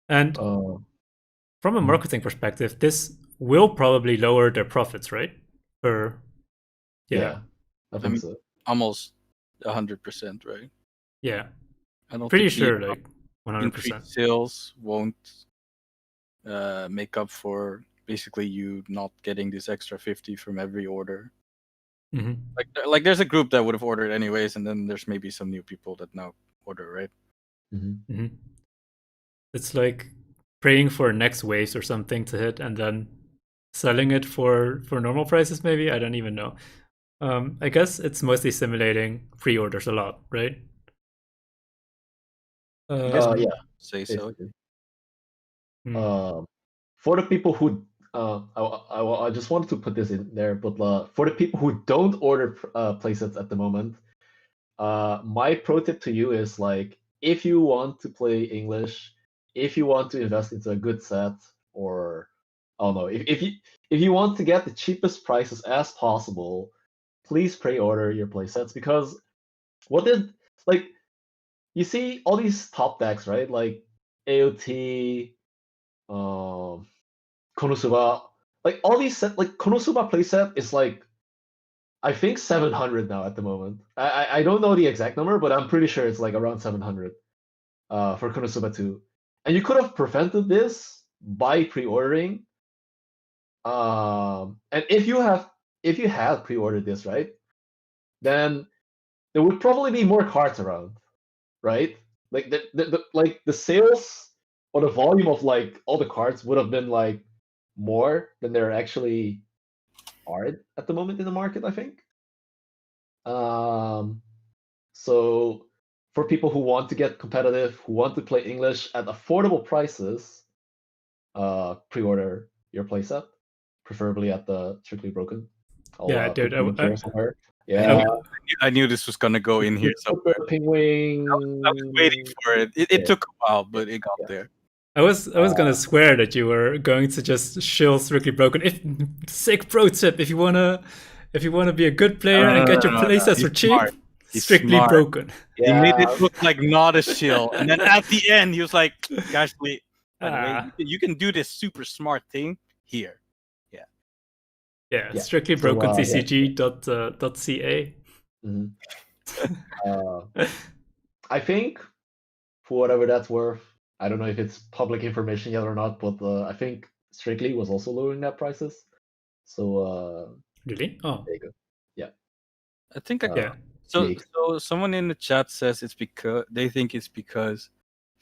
S1: And from a
S3: mhm.
S1: marketing perspective, this will probably lower their profits, right?
S3: Yeah, I
S2: I
S3: think
S2: mean,
S3: so.
S2: almost 100%, right?
S1: Yeah.
S2: I don't
S1: Pretty
S2: think the
S1: sure, like 100%.
S2: increased sales won't make up for basically you not getting this extra 50 from every order.
S1: Hmm.
S2: Like there's a group that would have ordered anyways, and then there's maybe some new people that now order, right?
S3: Mm-hmm.
S1: Hmm. It's like praying for next waves or something to hit and then selling it for normal prices, maybe? I don't even know. I guess it's mostly simulating pre-orders a lot, right?
S2: I guess
S3: Yeah,
S2: say so.
S3: basically.
S1: Hmm.
S3: For the people who, I just wanted to put this in there, but for the people who don't order playsets at the moment, my pro tip to you is like, if you want to play English, if you want to invest into a good set, or I don't know, if you want to get the cheapest prices as possible, please pre-order your playsets, because what did like you see all these top decks, right? Like AOT, um, Konosuba, like all these set, like Konosuba playset is like I think 700 now at the moment. I don't know the exact number, but I'm pretty sure it's like around 700 for Konosuba 2. And you could have prevented this by pre-ordering. And if you had pre-ordered this, right, then there would probably be more cards around, right? Like the sales or the volume of like all the cards would have been like more than there actually are at the moment in the market, I think. Um, so for people who want to get competitive, who want to play English at affordable prices, pre-order your playset, preferably at the Strictly Broken. I'll
S1: Yeah,
S3: put
S1: dude.
S3: the link here somewhere.
S2: I
S3: Yeah,
S2: knew I knew this was gonna go in here
S3: put the
S2: somewhere.
S3: Penguin.
S2: I was waiting for it. It
S3: Yeah.
S2: took a while, but it got
S3: Yeah.
S2: there.
S1: I was gonna swear that you were going to just shill Strictly Broken. If sick pro tip, if you wanna be a good player and get your
S2: No.
S1: playsets
S2: He's
S1: for cheap,
S2: smart. He's
S1: Strictly
S2: smart.
S1: Broken.
S2: He made
S3: Yeah,
S2: it look like not a shill, and then at the end, he was like, "Guys, wait. By the way,
S1: Ah,
S2: you can do this super smart thing here." Yeah.
S1: yeah.
S3: yeah.
S1: Strictly
S3: So
S1: Broken
S3: yeah.
S1: TCG dot ca.
S3: Mhm. I think for whatever that's worth, I don't know if it's public information yet or not, but I think Strictly was also lowering their prices. So
S1: Really? Oh,
S3: there you go. Yeah.
S2: I think
S1: yeah.
S2: so.
S3: League.
S2: So someone in the chat says it's because they think it's because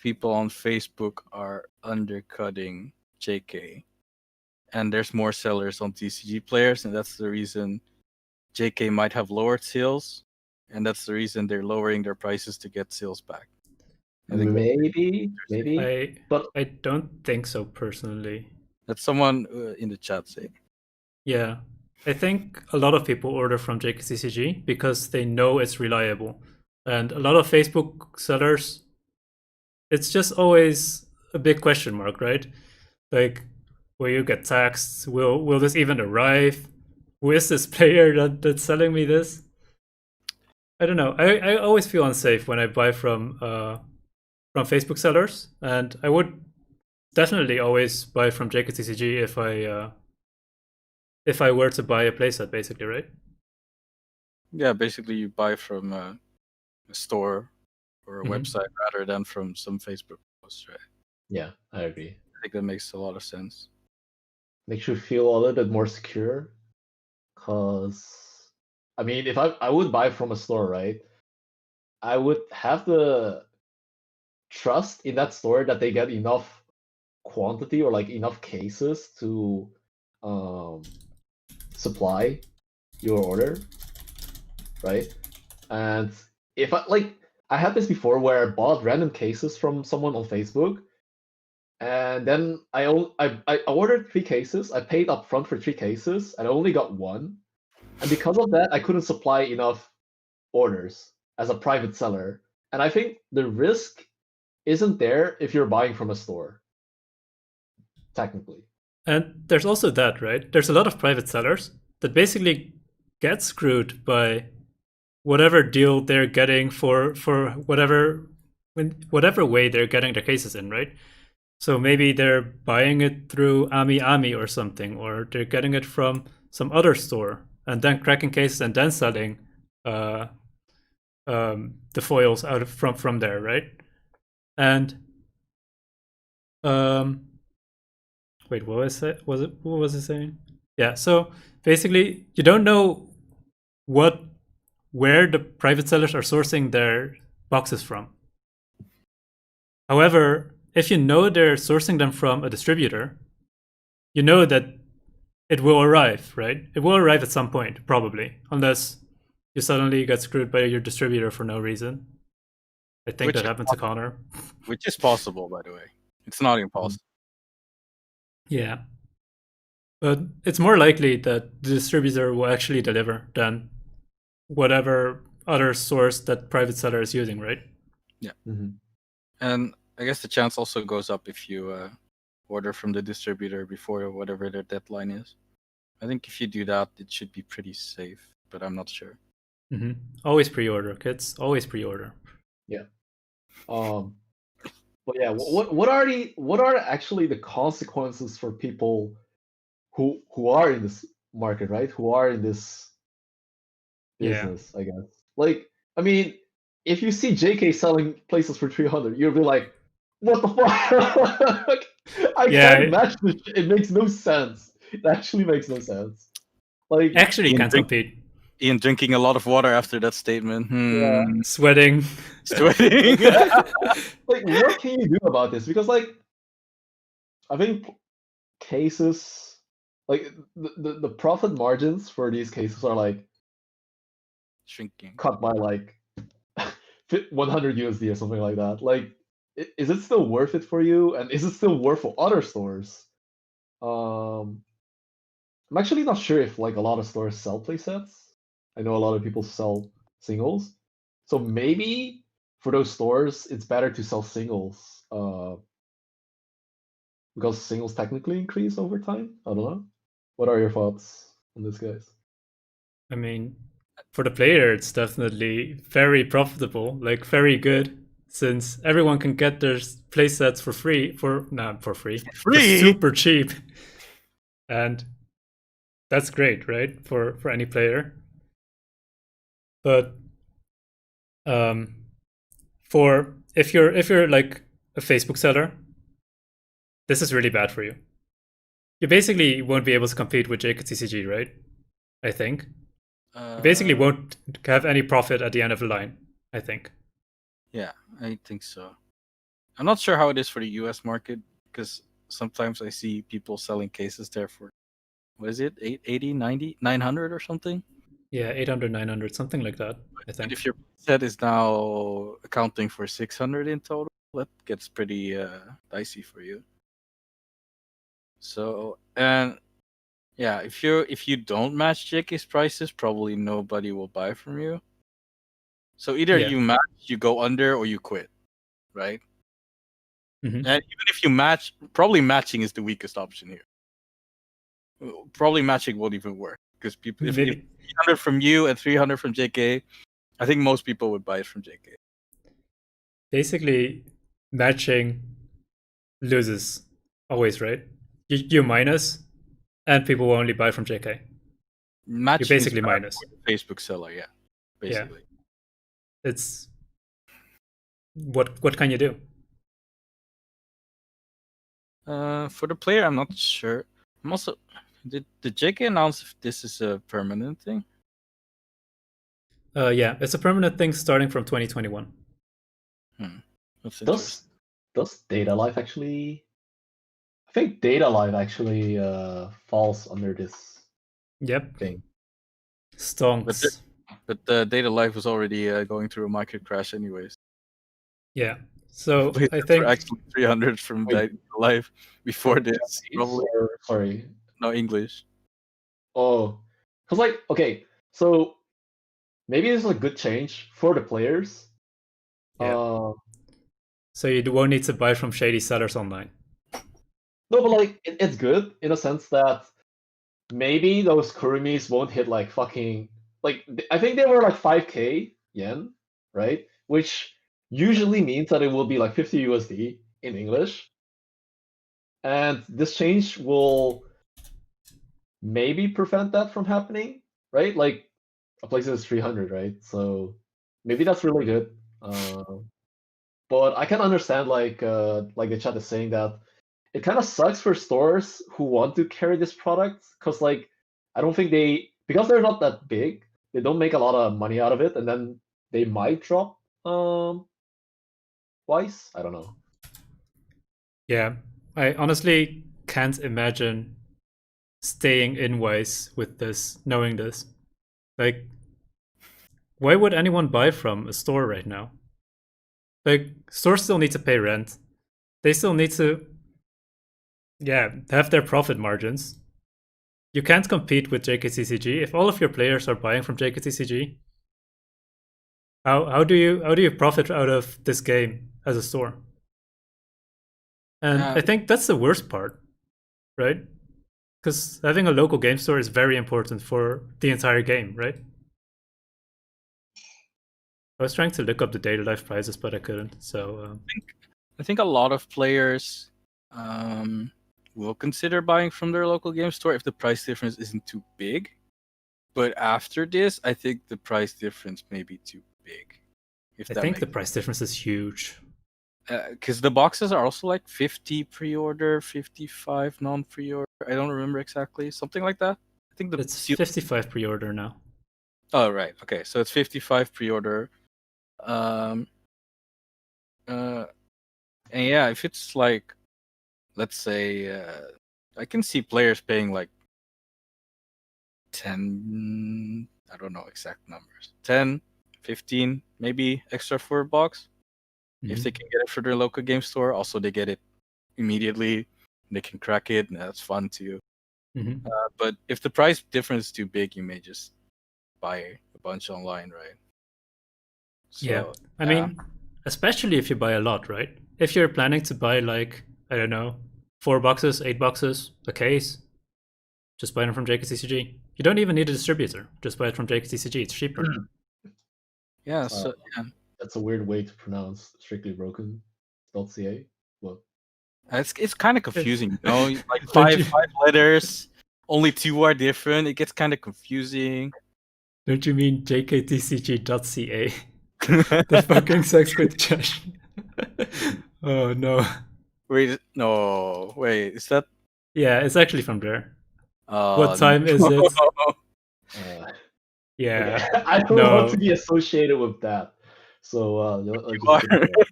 S2: people on Facebook are undercutting JK, and there's more sellers on TCG players, and that's the reason JK might have lowered sales, and that's the reason they're lowering their prices to get sales back. I think
S3: Maybe, but
S1: I don't think so personally.
S2: that's someone in the chat saying.
S1: Yeah, I think a lot of people order from JKTCG because they know it's reliable, and a lot of Facebook sellers, it's just always a big question mark, right? Like, will you get taxed? Will this even arrive? Who is this player that's selling me this? I don't know. I always feel unsafe when I buy from Facebook sellers, and I would definitely always buy from JKTCG if I were to buy a playset, basically, right?
S2: Yeah, basically you buy from a store or a
S1: Mhm.
S2: website rather than from some Facebook post, right?
S3: yeah, I agree.
S2: I think that makes a lot of sense.
S3: Makes you feel a little bit more secure. Cause I mean, if I would buy from a store, right? I would have the trust in that store that they get enough quantity or like enough cases to supply your order, right? And if I had this before where I bought random cases from someone on Facebook, and then I ordered 3 cases. I paid up front for 3 cases, and I only got one. And because of that, I couldn't supply enough orders as a private seller. And I think the risk isn't there if you're buying from a store, technically.
S1: And there's also that, right? There's a lot of private sellers that basically get screwed by whatever deal they're getting for whatever whatever way they're getting their cases in, right? So maybe they're buying it through Ami Ami or something, or they're getting it from some other store and then cracking cases and then selling the foils out of from there, right? And wait, what was it? What was it saying? Yeah. So basically, you don't know where the private sellers are sourcing their boxes from. However, if you know they're sourcing them from a distributor, you know that it will arrive, right? It will arrive at some point, probably, unless you suddenly get screwed by your distributor for no reason. I think that happened to Connor.
S2: Which is possible, by the way. It's not impossible.
S1: Yeah. But it's more likely that the distributor will actually deliver than whatever other source that private seller is using, right?
S2: Yeah.
S3: Mm-hmm.
S2: And I guess the chance also goes up if you order from the distributor before whatever their deadline is. I think if you do that, it should be pretty safe, but I'm not sure.
S1: Mm-hmm. Always pre-order, kids. Always pre-order.
S3: Yeah. But yeah, what are actually the consequences for people who are in this market, right? Who are in this business, I guess. Like, I mean, if you see JK selling places for 300, you'll be like, what the fuck? I can't match this shit. It makes no sense. It actually makes no sense. Like,
S1: actually can't compete.
S2: Ian drinking a lot of water after that statement.
S3: Yeah.
S1: Sweating.
S3: Like, what can you do about this? Because, like, I think cases, like, the profit margins for these cases are, like,
S2: shrinking,
S3: cut by, like, 100 USD or something like that. Like, is it still worth it for you? And is it still worth for other stores? I'm actually not sure if, like, a lot of stores sell playsets. I know a lot of people sell singles. So maybe for those stores, it's better to sell singles because singles technically increase over time. I don't know. What are your thoughts on this, guys?
S1: I mean, for the player, it's definitely very profitable, like very good, since everyone can get their playsets for free, for super cheap, and that's great, right? For any player. But for if you're like a Facebook seller, this is really bad for you. You basically won't be able to compete with JKTCG, right? I think. You basically won't have any profit at the end of the line, I think.
S2: Yeah, I think so. I'm not sure how it is for the US market, because sometimes I see people selling cases there for, what is it, 80, 90, 900 or something?
S1: Yeah, 800, 900, something like that, I think.
S2: And if your set is now accounting for 600 in total, that gets pretty dicey for you. So, and yeah, if you don't match JK's prices, probably nobody will buy from you. So either you match, you go under, or you quit, right?
S1: Mm-hmm.
S2: And even if you match, probably matching is the weakest option here. Probably matching won't even work, because people, if 300 from you and 300 from JK, I think most people would buy it from JK.
S1: Basically, matching loses always, right? You minus, and people will only buy from JK.
S2: Matching
S1: you basically minus.
S2: Facebook seller, yeah. Basically.
S1: Yeah. It's what can you do?
S2: For the player, I'm not sure. I'm also, did JK announce if this is a permanent thing?
S1: Yeah, it's a permanent thing starting from 2021.
S2: That's interesting.
S3: Does Data Life actually? I think Data Life actually falls under this thing.
S1: Stonks.
S2: But the Data Life was already going through a market crash anyways.
S1: Yeah. So I think
S2: actually 300 from Data Life before this. Probably.
S3: Sorry.
S2: No English.
S3: Oh, because like, okay, so maybe this is a good change for the players.
S1: Yeah. So you won't need to buy from shady sellers online.
S3: No, but like it's good in a sense that maybe those Kurumis won't hit like fucking, like, I think they were like 5k yen, right? Which usually means that it will be like 50 USD in English. And this change will maybe prevent that from happening, right? Like a place is 300, right? So maybe that's really good. But I can understand like the chat is saying that it kind of sucks for stores who want to carry this product because like I don't think because they're not that big, they don't make a lot of money out of it, and then they might drop Weiss. I don't know.
S1: Yeah, I honestly can't imagine staying in Weiss with this, knowing this. Like, why would anyone buy from a store right now? Like, stores still need to pay rent. They still need to, yeah, have their profit margins. You can't compete with JKTCG if all of your players are buying from JKTCG. How do you profit out of this game as a store? And I think that's the worst part, right? Because having a local game store is very important for the entire game, right? I was trying to look up the daily life prices, but I couldn't. So
S2: I think a lot of players will consider buying from their local game store if the price difference isn't too big. But after this, I think the price difference may be too big.
S1: I think the price difference is huge.
S2: Because the boxes are also like 50 pre-order, 55 non-pre-order. I don't remember exactly. Something like that. I think
S1: it's 55 pre-order now.
S2: Oh, right. Okay, so it's 55 pre-order. And yeah, if it's like, let's say, I can see players paying like 10, I don't know exact numbers, 10, 15, maybe extra for a box. Mm-hmm. If they can get it for their local game store, also they get it immediately. They can crack it, and that's fun too.
S1: Mm-hmm.
S2: But if the price difference is too big, you may just buy a bunch online, right?
S1: So, yeah, I mean, especially if you buy a lot, right? If you're planning to buy like, I don't know, 4 boxes, 8 boxes, a case, just buy them from JKTCG. You don't even need a distributor. Just buy it from JKTCG. It's cheaper.
S2: Yeah, so yeah.
S3: That's a weird way to pronounce strictlybroken.ca. What?
S2: It's kind of confusing, you know? Like five letters, only 2 are different. It gets kind of confusing.
S1: Don't you mean JKTCG.ca? The fucking sex with Josh. Oh no.
S2: Wait, is that?
S1: Yeah, it's actually from there. What time is it? Yeah.
S3: Okay. I don't want to be associated with that. So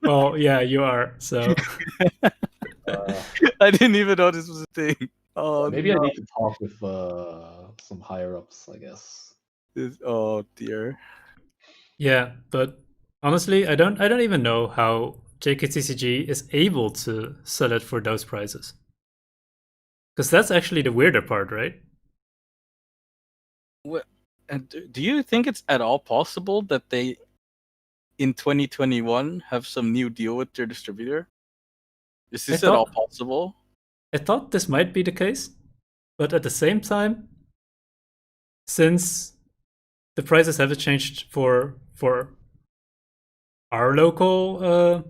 S1: well, yeah, you are. So
S2: I didn't even know this was a thing. Oh,
S3: maybe I need to talk with some higher ups, I guess.
S2: Oh dear.
S1: Yeah, but honestly, I don't even know how JKTCG is able to sell it for those prices. Because that's actually the weirder part, right?
S2: What? And do you think it's at all possible that they, in 2021, have some new deal with their distributor? Is this at all possible?
S1: I thought this might be the case, but at the same time, since the prices haven't changed for our local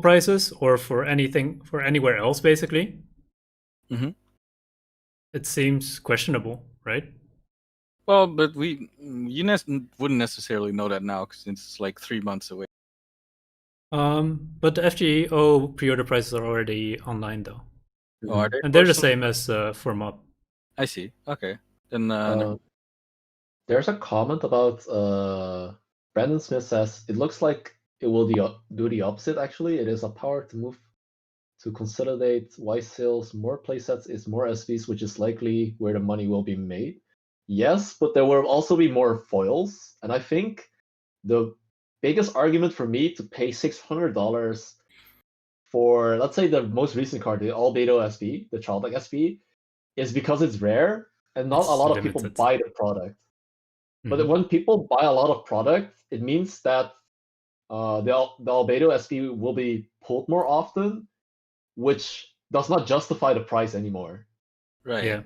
S1: prices or for anything for anywhere else, basically, it seems questionable, right?
S2: Well, but wouldn't necessarily know that now since it's like 3 months away.
S1: But the FGO pre-order prices are already online though.
S2: Oh, are they?
S1: And they're the same as for Mob.
S2: I see. Okay. Then
S3: there's a comment about Brandon Smith says it looks like it will do the opposite. Actually, it is a power to move to consolidate Weiss sales. More playsets is more SVs, which is likely where the money will be made. Yes, but there will also be more foils, and I think the biggest argument for me to pay $600 for, let's say, the most recent card, the Albedo SV, the Childlike SV, is because it's rare and not a lot of people buy the product. But when people buy a lot of product, it means that the Albedo SV will be pulled more often, which does not justify the price anymore.
S2: Right.
S1: Yeah.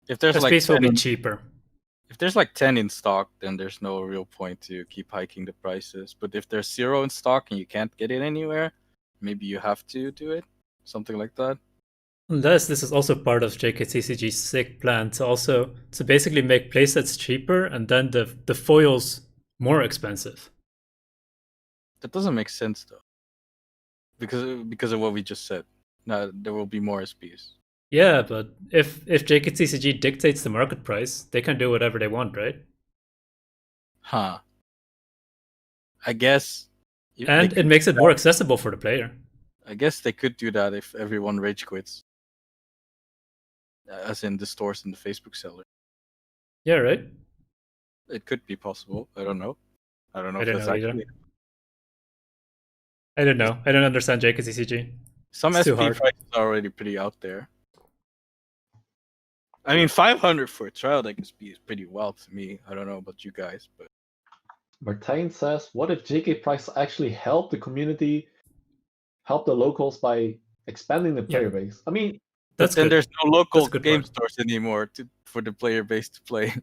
S2: If there's
S1: SPs will be cheaper.
S2: if there's like 10 in stock, then there's no real point to keep hiking the prices. But if there's 0 in stock and you can't get it anywhere, maybe you have to do it, something like that.
S1: Unless this is also part of JKTCG's sick plan to basically make playsets cheaper and then the foils more expensive.
S2: That doesn't make sense though, because of what we just said. Now there will be more SPs.
S1: Yeah, but if JKTCG dictates the market price, they can do whatever they want, right?
S2: Huh. I guess.
S1: And it makes it more accessible for the player.
S2: I guess they could do that if everyone rage quits. As in the stores and the Facebook seller.
S1: Yeah, right?
S2: It could be possible. I don't know. I don't know
S1: I
S2: if
S1: don't
S2: that's
S1: know either.
S2: actually.
S1: I don't know. I don't understand JKTCG.
S2: Some
S1: It's too
S2: SP
S1: hard.
S2: prices are already pretty out there. I mean, 500 for a trial deck SP is pretty well to me. I don't know about you guys, but
S3: Martijn says, what if JK price actually help the community, help the locals by expanding the player base? I mean,
S1: That's
S2: then
S1: good.
S2: there's no local
S1: That's a good
S2: game
S1: point.
S2: stores anymore for the player base to play.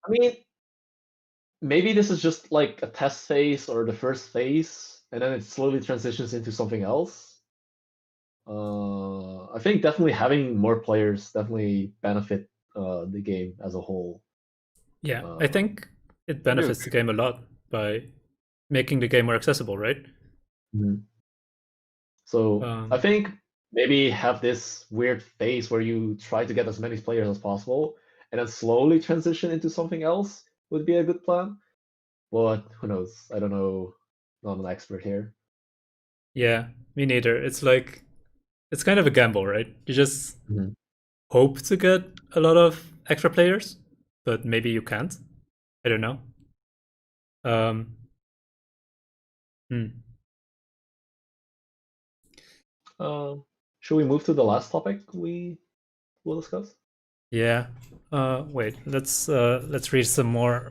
S3: I mean, maybe this is just like a test phase or the first phase, and then it slowly transitions into something else. I think definitely having more players definitely benefit the game as a whole.
S1: Yeah, I think it benefits the game a lot by making the game more accessible, right?
S3: Mhm. So I think maybe have this weird phase where you try to get as many players as possible, and then slowly transition into something else would be a good plan. But who knows? I don't know. Not an expert here.
S1: Yeah, me neither. It's like it's kind of a gamble, right? You just
S3: Mhm.
S1: hope to get a lot of extra players, but maybe you can't. I don't know. Hmm.
S3: Should we move to the last topic we will discuss?
S1: Yeah. Wait. Let's read some more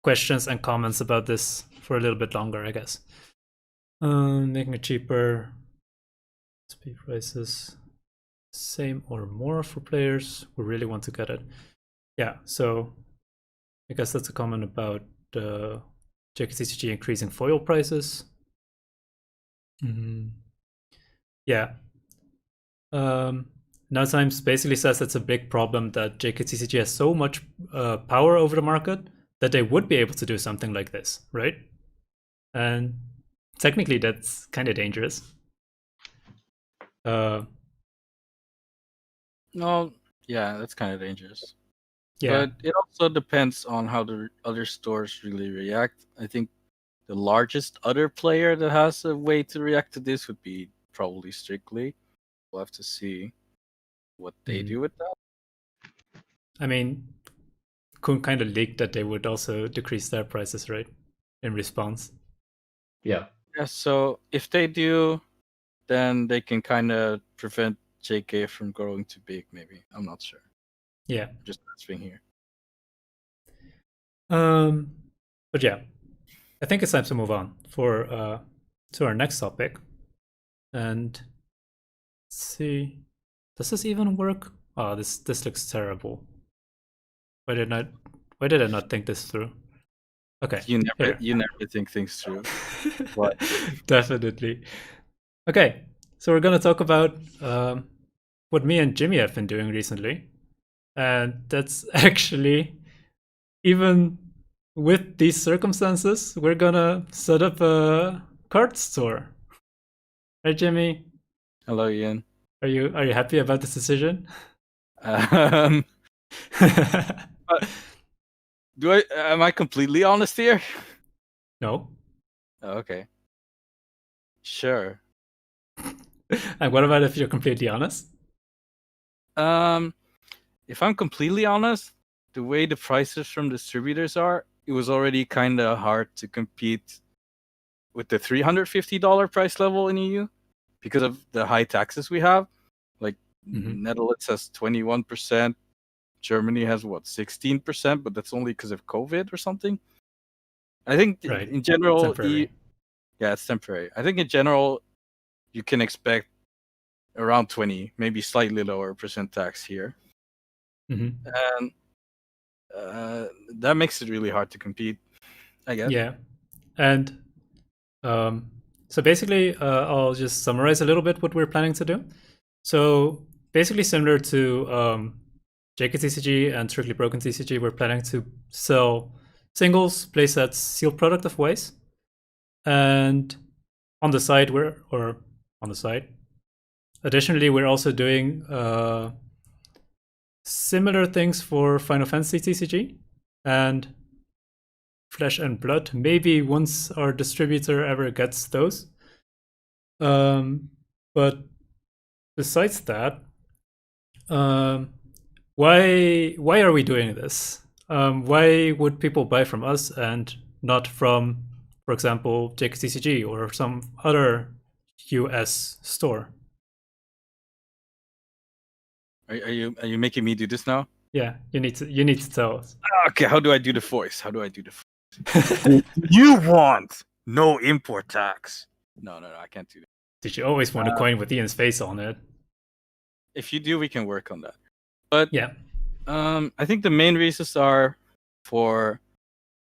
S1: questions and comments about this for a little bit longer, I guess. Making it cheaper. SP prices same or more for players who really want to get it. Yeah. So I guess that's a comment about JKTCG increasing foil prices. Yeah. Now Times basically says it's a big problem that JKTCG has so much power over the market that they would be able to do something like this, right? And technically that's kind of dangerous.
S2: No, yeah, that's kind of dangerous.
S1: Yeah.
S2: But it also depends on how the other stores really react. I think the largest other player that has a way to react to this would be probably Strictly. We'll have to see what they do with that.
S1: I mean, Coen kind of leaked that they would also decrease their prices, right? In response.
S3: Yeah.
S2: Yeah, so if they do, then they can kind of prevent JK from growing too big, maybe. I'm not sure.
S1: Yeah.
S2: Just answering here.
S1: But yeah, I think it's time to move on for to our next topic. And let's see, does this even work? Oh, this looks terrible. Why did I not think this through? Okay,
S2: You never think things through. What?
S1: Definitely. Okay, so we're gonna talk about what me and Jimmy have been doing recently, and that's actually, even with these circumstances, we're gonna set up a card store. Right, Jimmy?
S2: Hello, Ian.
S1: Are you happy about this decision?
S2: Am I completely honest here?
S1: No.
S2: Oh, okay. Sure.
S1: And what about if you're completely honest?
S2: If I'm completely honest, the way the prices from distributors are, it was already kind of hard to compete with the $350 price level in EU because of the high taxes we have. Like Netherlands has 21%, Germany has 16%, but that's only because of COVID or something. I think in general, it's temporary. I think in general, you can expect around 20, maybe slightly lower percent tax here. And that makes it really hard to compete, I guess.
S1: Yeah, and so basically, I'll just summarize a little bit what we're planning to do. So basically, similar to JKTCG and Strictly Broken TCG, we're planning to sell singles, playsets, sealed product of Weiss, and on the side, additionally, we're also doing similar things for Final Fantasy TCG and Flesh and Blood. Maybe once our distributor ever gets those. But besides that, why are we doing this? Why would people buy from us and not from, for example, JKTCG or some other US store?
S2: Are you making me do this now?
S1: Yeah, you need to tell us.
S2: Okay, how do I do the voice? You want no import tax? No, I can't do that.
S1: Did you always want a coin with Ian's face on it?
S2: If you do, we can work on that. But
S1: yeah,
S2: I think the main reasons are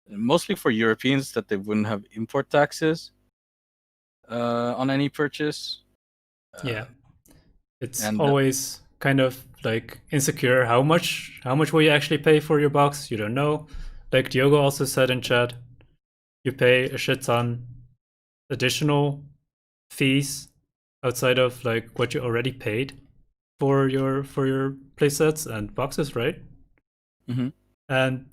S2: mostly for Europeans that they wouldn't have import taxes on any purchase.
S1: Yeah, it's always kind of like insecure. How much will you actually pay for your box? You don't know. Like Diogo also said in chat, you pay a shit ton additional fees outside of like what you already paid for your playsets and boxes, right?
S2: Mm-hmm.
S1: And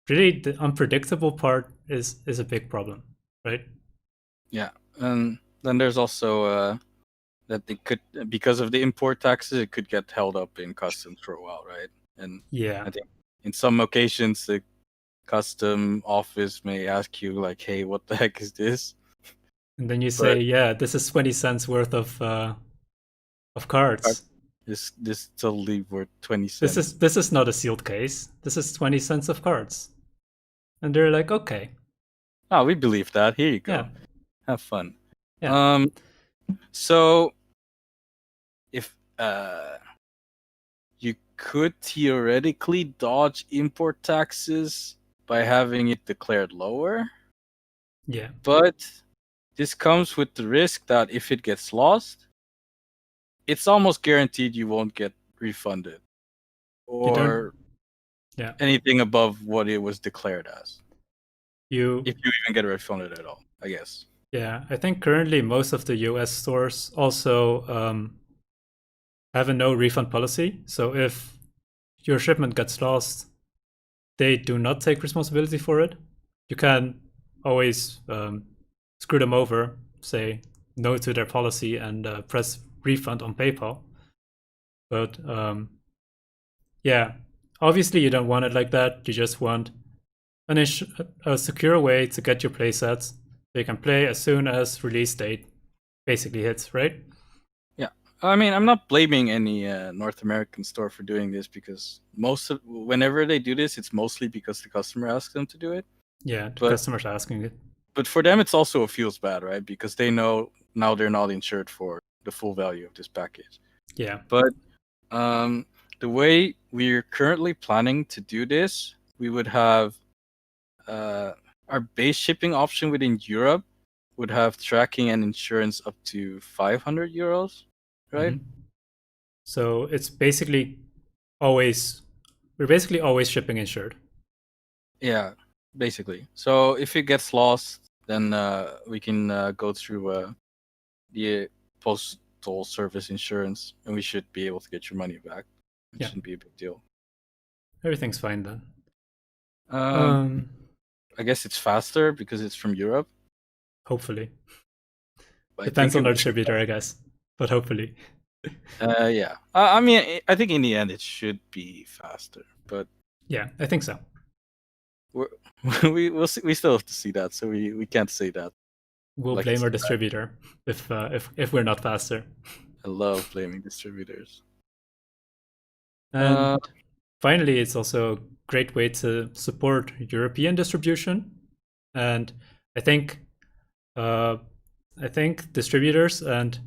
S1: really, the unpredictable part is a big problem, right?
S2: Yeah, and then there's also that it could, because of the import taxes, it could get held up in customs for a while, right? And
S1: yeah,
S2: I think in some occasions the custom office may ask you like, "Hey, what the heck is this?"
S1: And then you say, "Yeah, this is 20 cents worth of cards.
S2: This totally worth 20 cents.
S1: This is not a sealed case. This is 20 cents of cards." And they're like, "Okay.
S2: Oh, we believe that. Here you go.
S1: Yeah.
S2: Have fun."
S1: Yeah.
S2: So if you could theoretically dodge import taxes by having it declared lower.
S1: Yeah.
S2: But this comes with the risk that if it gets lost, it's almost guaranteed you won't get refunded or anything above what it was declared as. If you even get refunded at all, I guess.
S1: Yeah, I think currently most of the US stores also have a no refund policy. So if your shipment gets lost, they do not take responsibility for it. You can always screw them over, say no to their policy, and press refund on PayPal. But yeah, obviously you don't want it like that. You just want a secure way to get your playsets so you can play as soon as release date basically hits, right?
S2: Yeah, I mean, I'm not blaming any North American store for doing this because whenever they do this, it's mostly because the customer asks them to do it.
S1: Yeah, the customer's asking it.
S2: But for them, it's also feels bad, right? Because they know now they're not insured for the full value of this package.
S1: Yeah.
S2: But the way we're currently planning to do this, we would have our base shipping option within Europe would have tracking and insurance up to 500 euros, right?
S1: Mm-hmm. So it's basically we're basically always shipping insured.
S2: Yeah, basically. So if it gets lost, then we can go through the postal service insurance, and we should be able to get your money back. It shouldn't be a big deal.
S1: Everything's fine then.
S2: I guess it's faster because it's from Europe.
S1: Hopefully. Depends on our distributor, I guess. But hopefully.
S2: Yeah. I mean, I think in the end it should be faster, but
S1: yeah, I think so.
S2: We'll see. We still have to see that, so we can't say that.
S1: We'll blame our distributor if we're not faster.
S2: I love blaming distributors.
S1: And finally, it's also a great way to support European distribution. And I think distributors and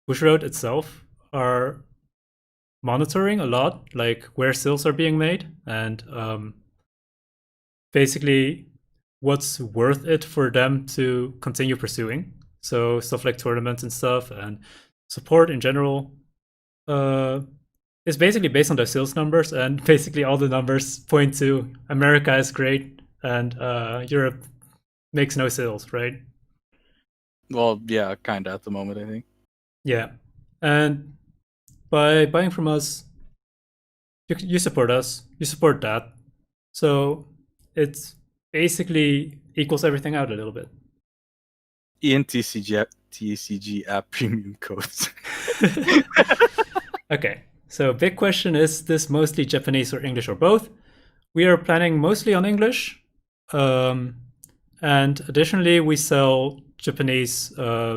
S1: Bushiroad itself are monitoring a lot, like where sales are being made and basically what's worth it for them to continue pursuing. So stuff like tournaments and stuff and support in general is basically based on their sales numbers, and basically all the numbers point to America is great and Europe makes no sales, right?
S2: Well, yeah, kind of at the moment, I think.
S1: Yeah. And by buying from us, you support us, you support that. So it's basically equals everything out a little bit.
S2: IanTCG app premium codes.
S1: Okay, so big question, is this mostly Japanese or English or both? We are planning mostly on English. And additionally, we sell Japanese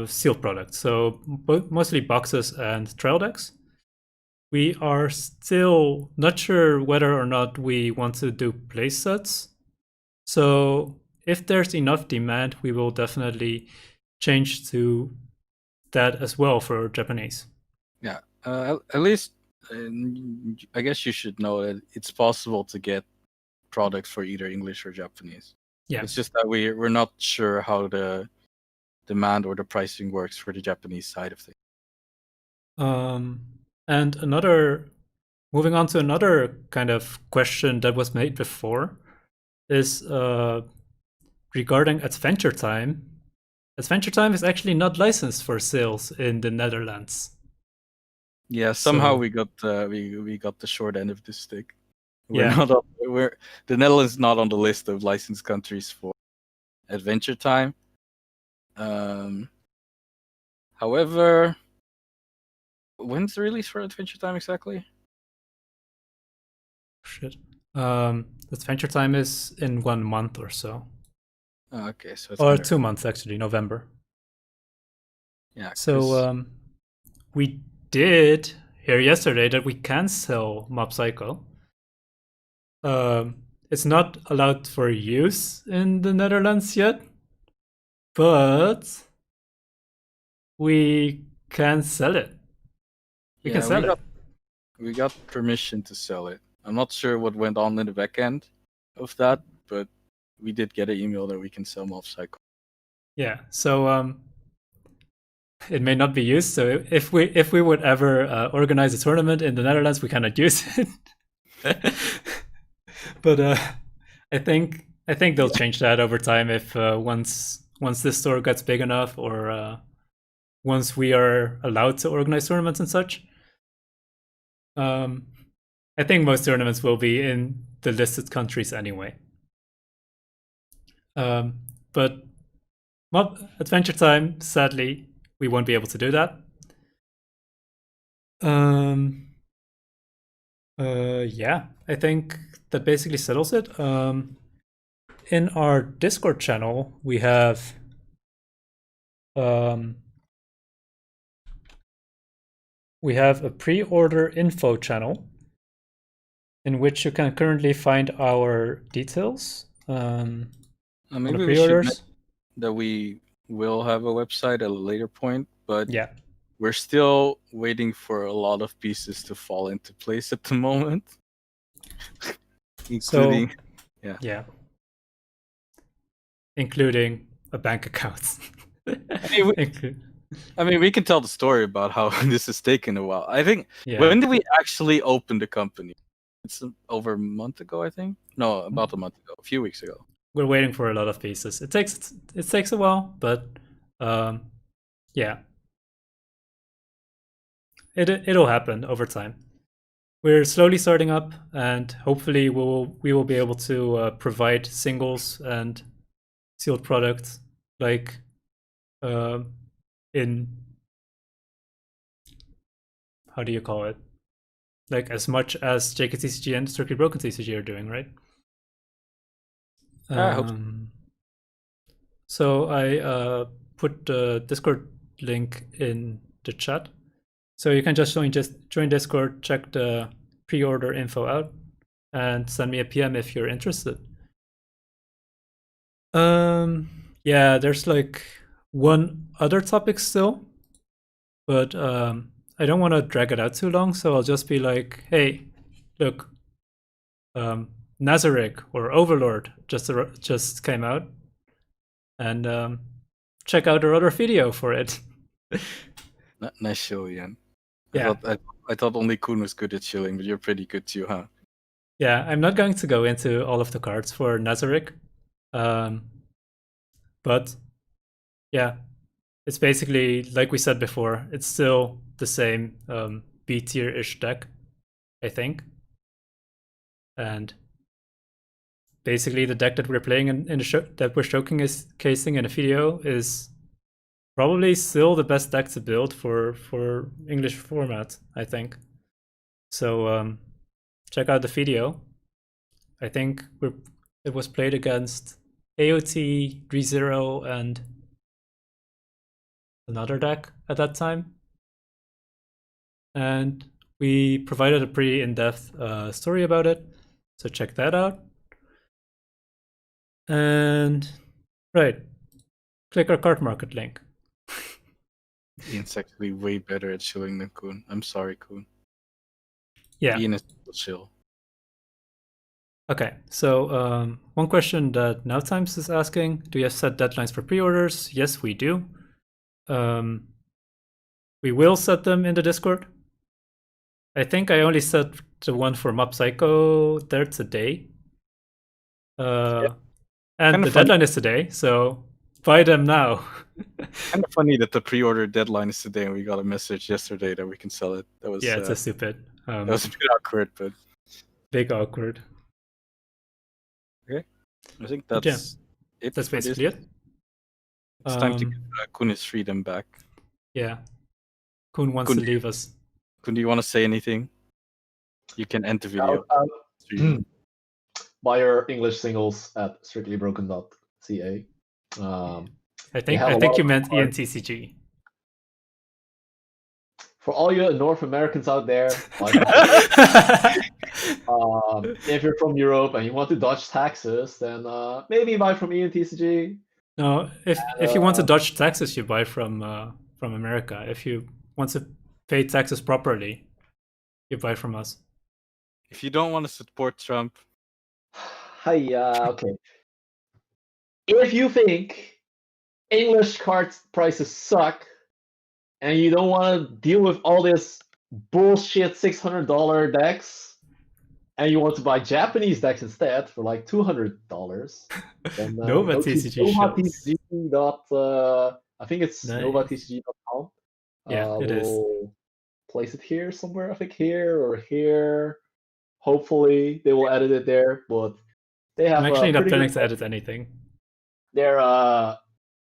S1: sealed products, so mostly boxes and trial decks. We are still not sure whether or not we want to do play sets. So if there's enough demand, we will definitely change to that as well for Japanese.
S2: Yeah, at least I guess you should know that it's possible to get products for either English or Japanese.
S1: Yeah,
S2: it's just that we're not sure how the demand or the pricing works for the Japanese side of things.
S1: And moving on to another kind of question that was made before is regarding Adventure Time. Adventure Time is actually not licensed for sales in the Netherlands.
S2: Yeah, somehow we got the short end of the stick.
S1: The
S2: Netherlands is not on the list of licensed countries for Adventure Time. However, when's the release for Adventure Time exactly?
S1: Shit. Adventure Time is in 1 month or so.
S2: Oh, okay, so
S1: it's 2 months actually, November.
S2: Yeah.
S1: So we did hear yesterday that we can sell Mob Psycho. It's not allowed for use in the Netherlands yet, but we can sell it. We
S2: got permission to sell it. I'm not sure what went on in the back end of that, but we did get an email that we can sell Mob Psycho.
S1: Yeah, so it may not be used. So if we would ever organize a tournament in the Netherlands, we cannot use it. But I think they'll change that over time if once this store gets big enough, or once we are allowed to organize tournaments and such. I think most tournaments will be in the listed countries anyway. But Adventure Time, sadly, we won't be able to do that. Yeah, I think that basically settles it. In our Discord channel, we have a pre-order info channel in which you can currently find our details.
S2: Maybe we should that we will have a website at a later point, but
S1: yeah,
S2: we're still waiting for a lot of pieces to fall into place at the moment. Including
S1: including a bank account.
S2: I mean, we can tell the story about how this has taken a while. I think when did we actually open the company? It's over a month ago, I think. No, about a month ago, a few weeks ago.
S1: We're waiting for a lot of pieces. It takes a while, but yeah, it'll happen over time. We're slowly starting up, and hopefully we will be able to provide singles and sealed products like in, how do you call it? Like as much as JKTCG and Strictly Broken TCG are doing, right?
S2: I hope
S1: so. I put the Discord link in the chat, so you can just join Discord, check the pre-order info out, and send me a PM if you're interested. Yeah, there's like one other topic still, but I don't want to drag it out too long, so I'll just be like, hey, look, Nazarick or Overlord just came out, and check out our other video for it.
S2: Nice show, Ian.
S1: Yeah.
S2: I thought only Coen was good at shilling, but you're pretty good too, huh?
S1: Yeah, I'm not going to go into all of the cards for Nazarick. But yeah, it's basically, like we said before, it's still the same B tier-ish deck, I think. And basically the deck that we're playing in the show that we're showcasing in the video is probably still the best deck to build for English format, I think. So check out the video. I think it was played against AOT, ReZero, and another deck at that time. And we provided a pretty in-depth story about it, so check that out. And right, click our card market link.
S2: Ian's actually way better at shilling than Coen. I'm sorry, Coen.
S1: Yeah.
S2: Ian is still chill.
S1: Okay, so one question that Now Times is asking, do you have set deadlines for pre-orders? Yes, we do. We will set them in the Discord. I think I only set the one for Mob Psycho there today. And the deadline is today, so buy them now.
S2: Kind of funny that the pre-order deadline is today, and we got a message yesterday that we can sell it. That was
S1: it's a stupid.
S2: That was a bit awkward, but
S1: big awkward.
S2: Okay, I think that's it.
S1: That's basically it.
S2: It's time to get Coen his freedom back.
S1: Yeah, Coen wants to leave us.
S2: Coen, do you want to say anything? You can end the video.
S3: Buy your English singles at strictlybroken.ca.
S1: I think you meant IanTCG.
S3: For all you North Americans out there, if you're from Europe and you want to dodge taxes, then maybe buy from IanTCG.
S1: No, if you want to dodge taxes, you buy from America. If you want to pay taxes properly, you buy from us.
S2: If you don't want to support Trump,
S3: okay. If you think English card prices suck, and you don't want to deal with all this bullshit $600 decks, and you want to buy Japanese decks instead for like $200, then NovaTCG. I think it's NovaTCG.com.
S1: Yeah, it is.
S3: Place it here somewhere. I think here or here. Hopefully they will edit it there, but they have.
S1: I'm actually not planning to edit anything.
S3: They're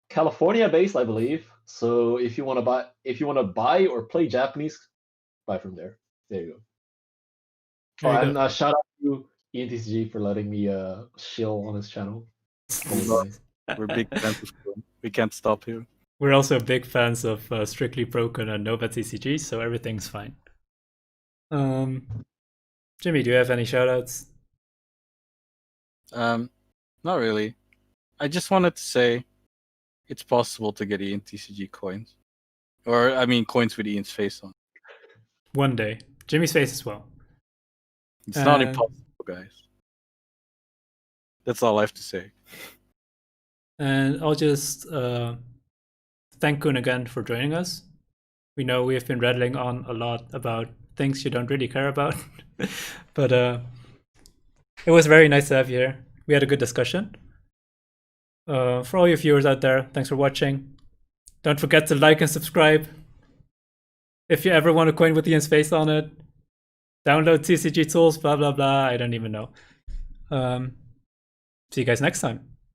S3: California based, I believe. So if you want to buy or play Japanese, buy from there. There you go. And shout out to IanTCG for letting me shill on his channel.
S2: We're big fans of them. We can't stop here.
S1: We're also big fans of Strictly Broken and NovaTCG, so everything's fine. Jimmy, do you have any shoutouts?
S2: Not really. I just wanted to say it's possible to get IanTCG coins. Or, I mean, coins with Ian's face on.
S1: One day. Jimmy's face as well.
S2: It's not impossible, guys. That's all I have to say.
S1: And I'll just thank Coen again for joining us. We know we have been rattling on a lot about things you don't really care about. But it was very nice to have you here. We had a good discussion. For all you viewers out there, thanks for watching. Don't forget to like and subscribe. If you ever want a coin with Ian's face on it, download TCG tools, blah, blah, blah. I don't even know. See you guys next time.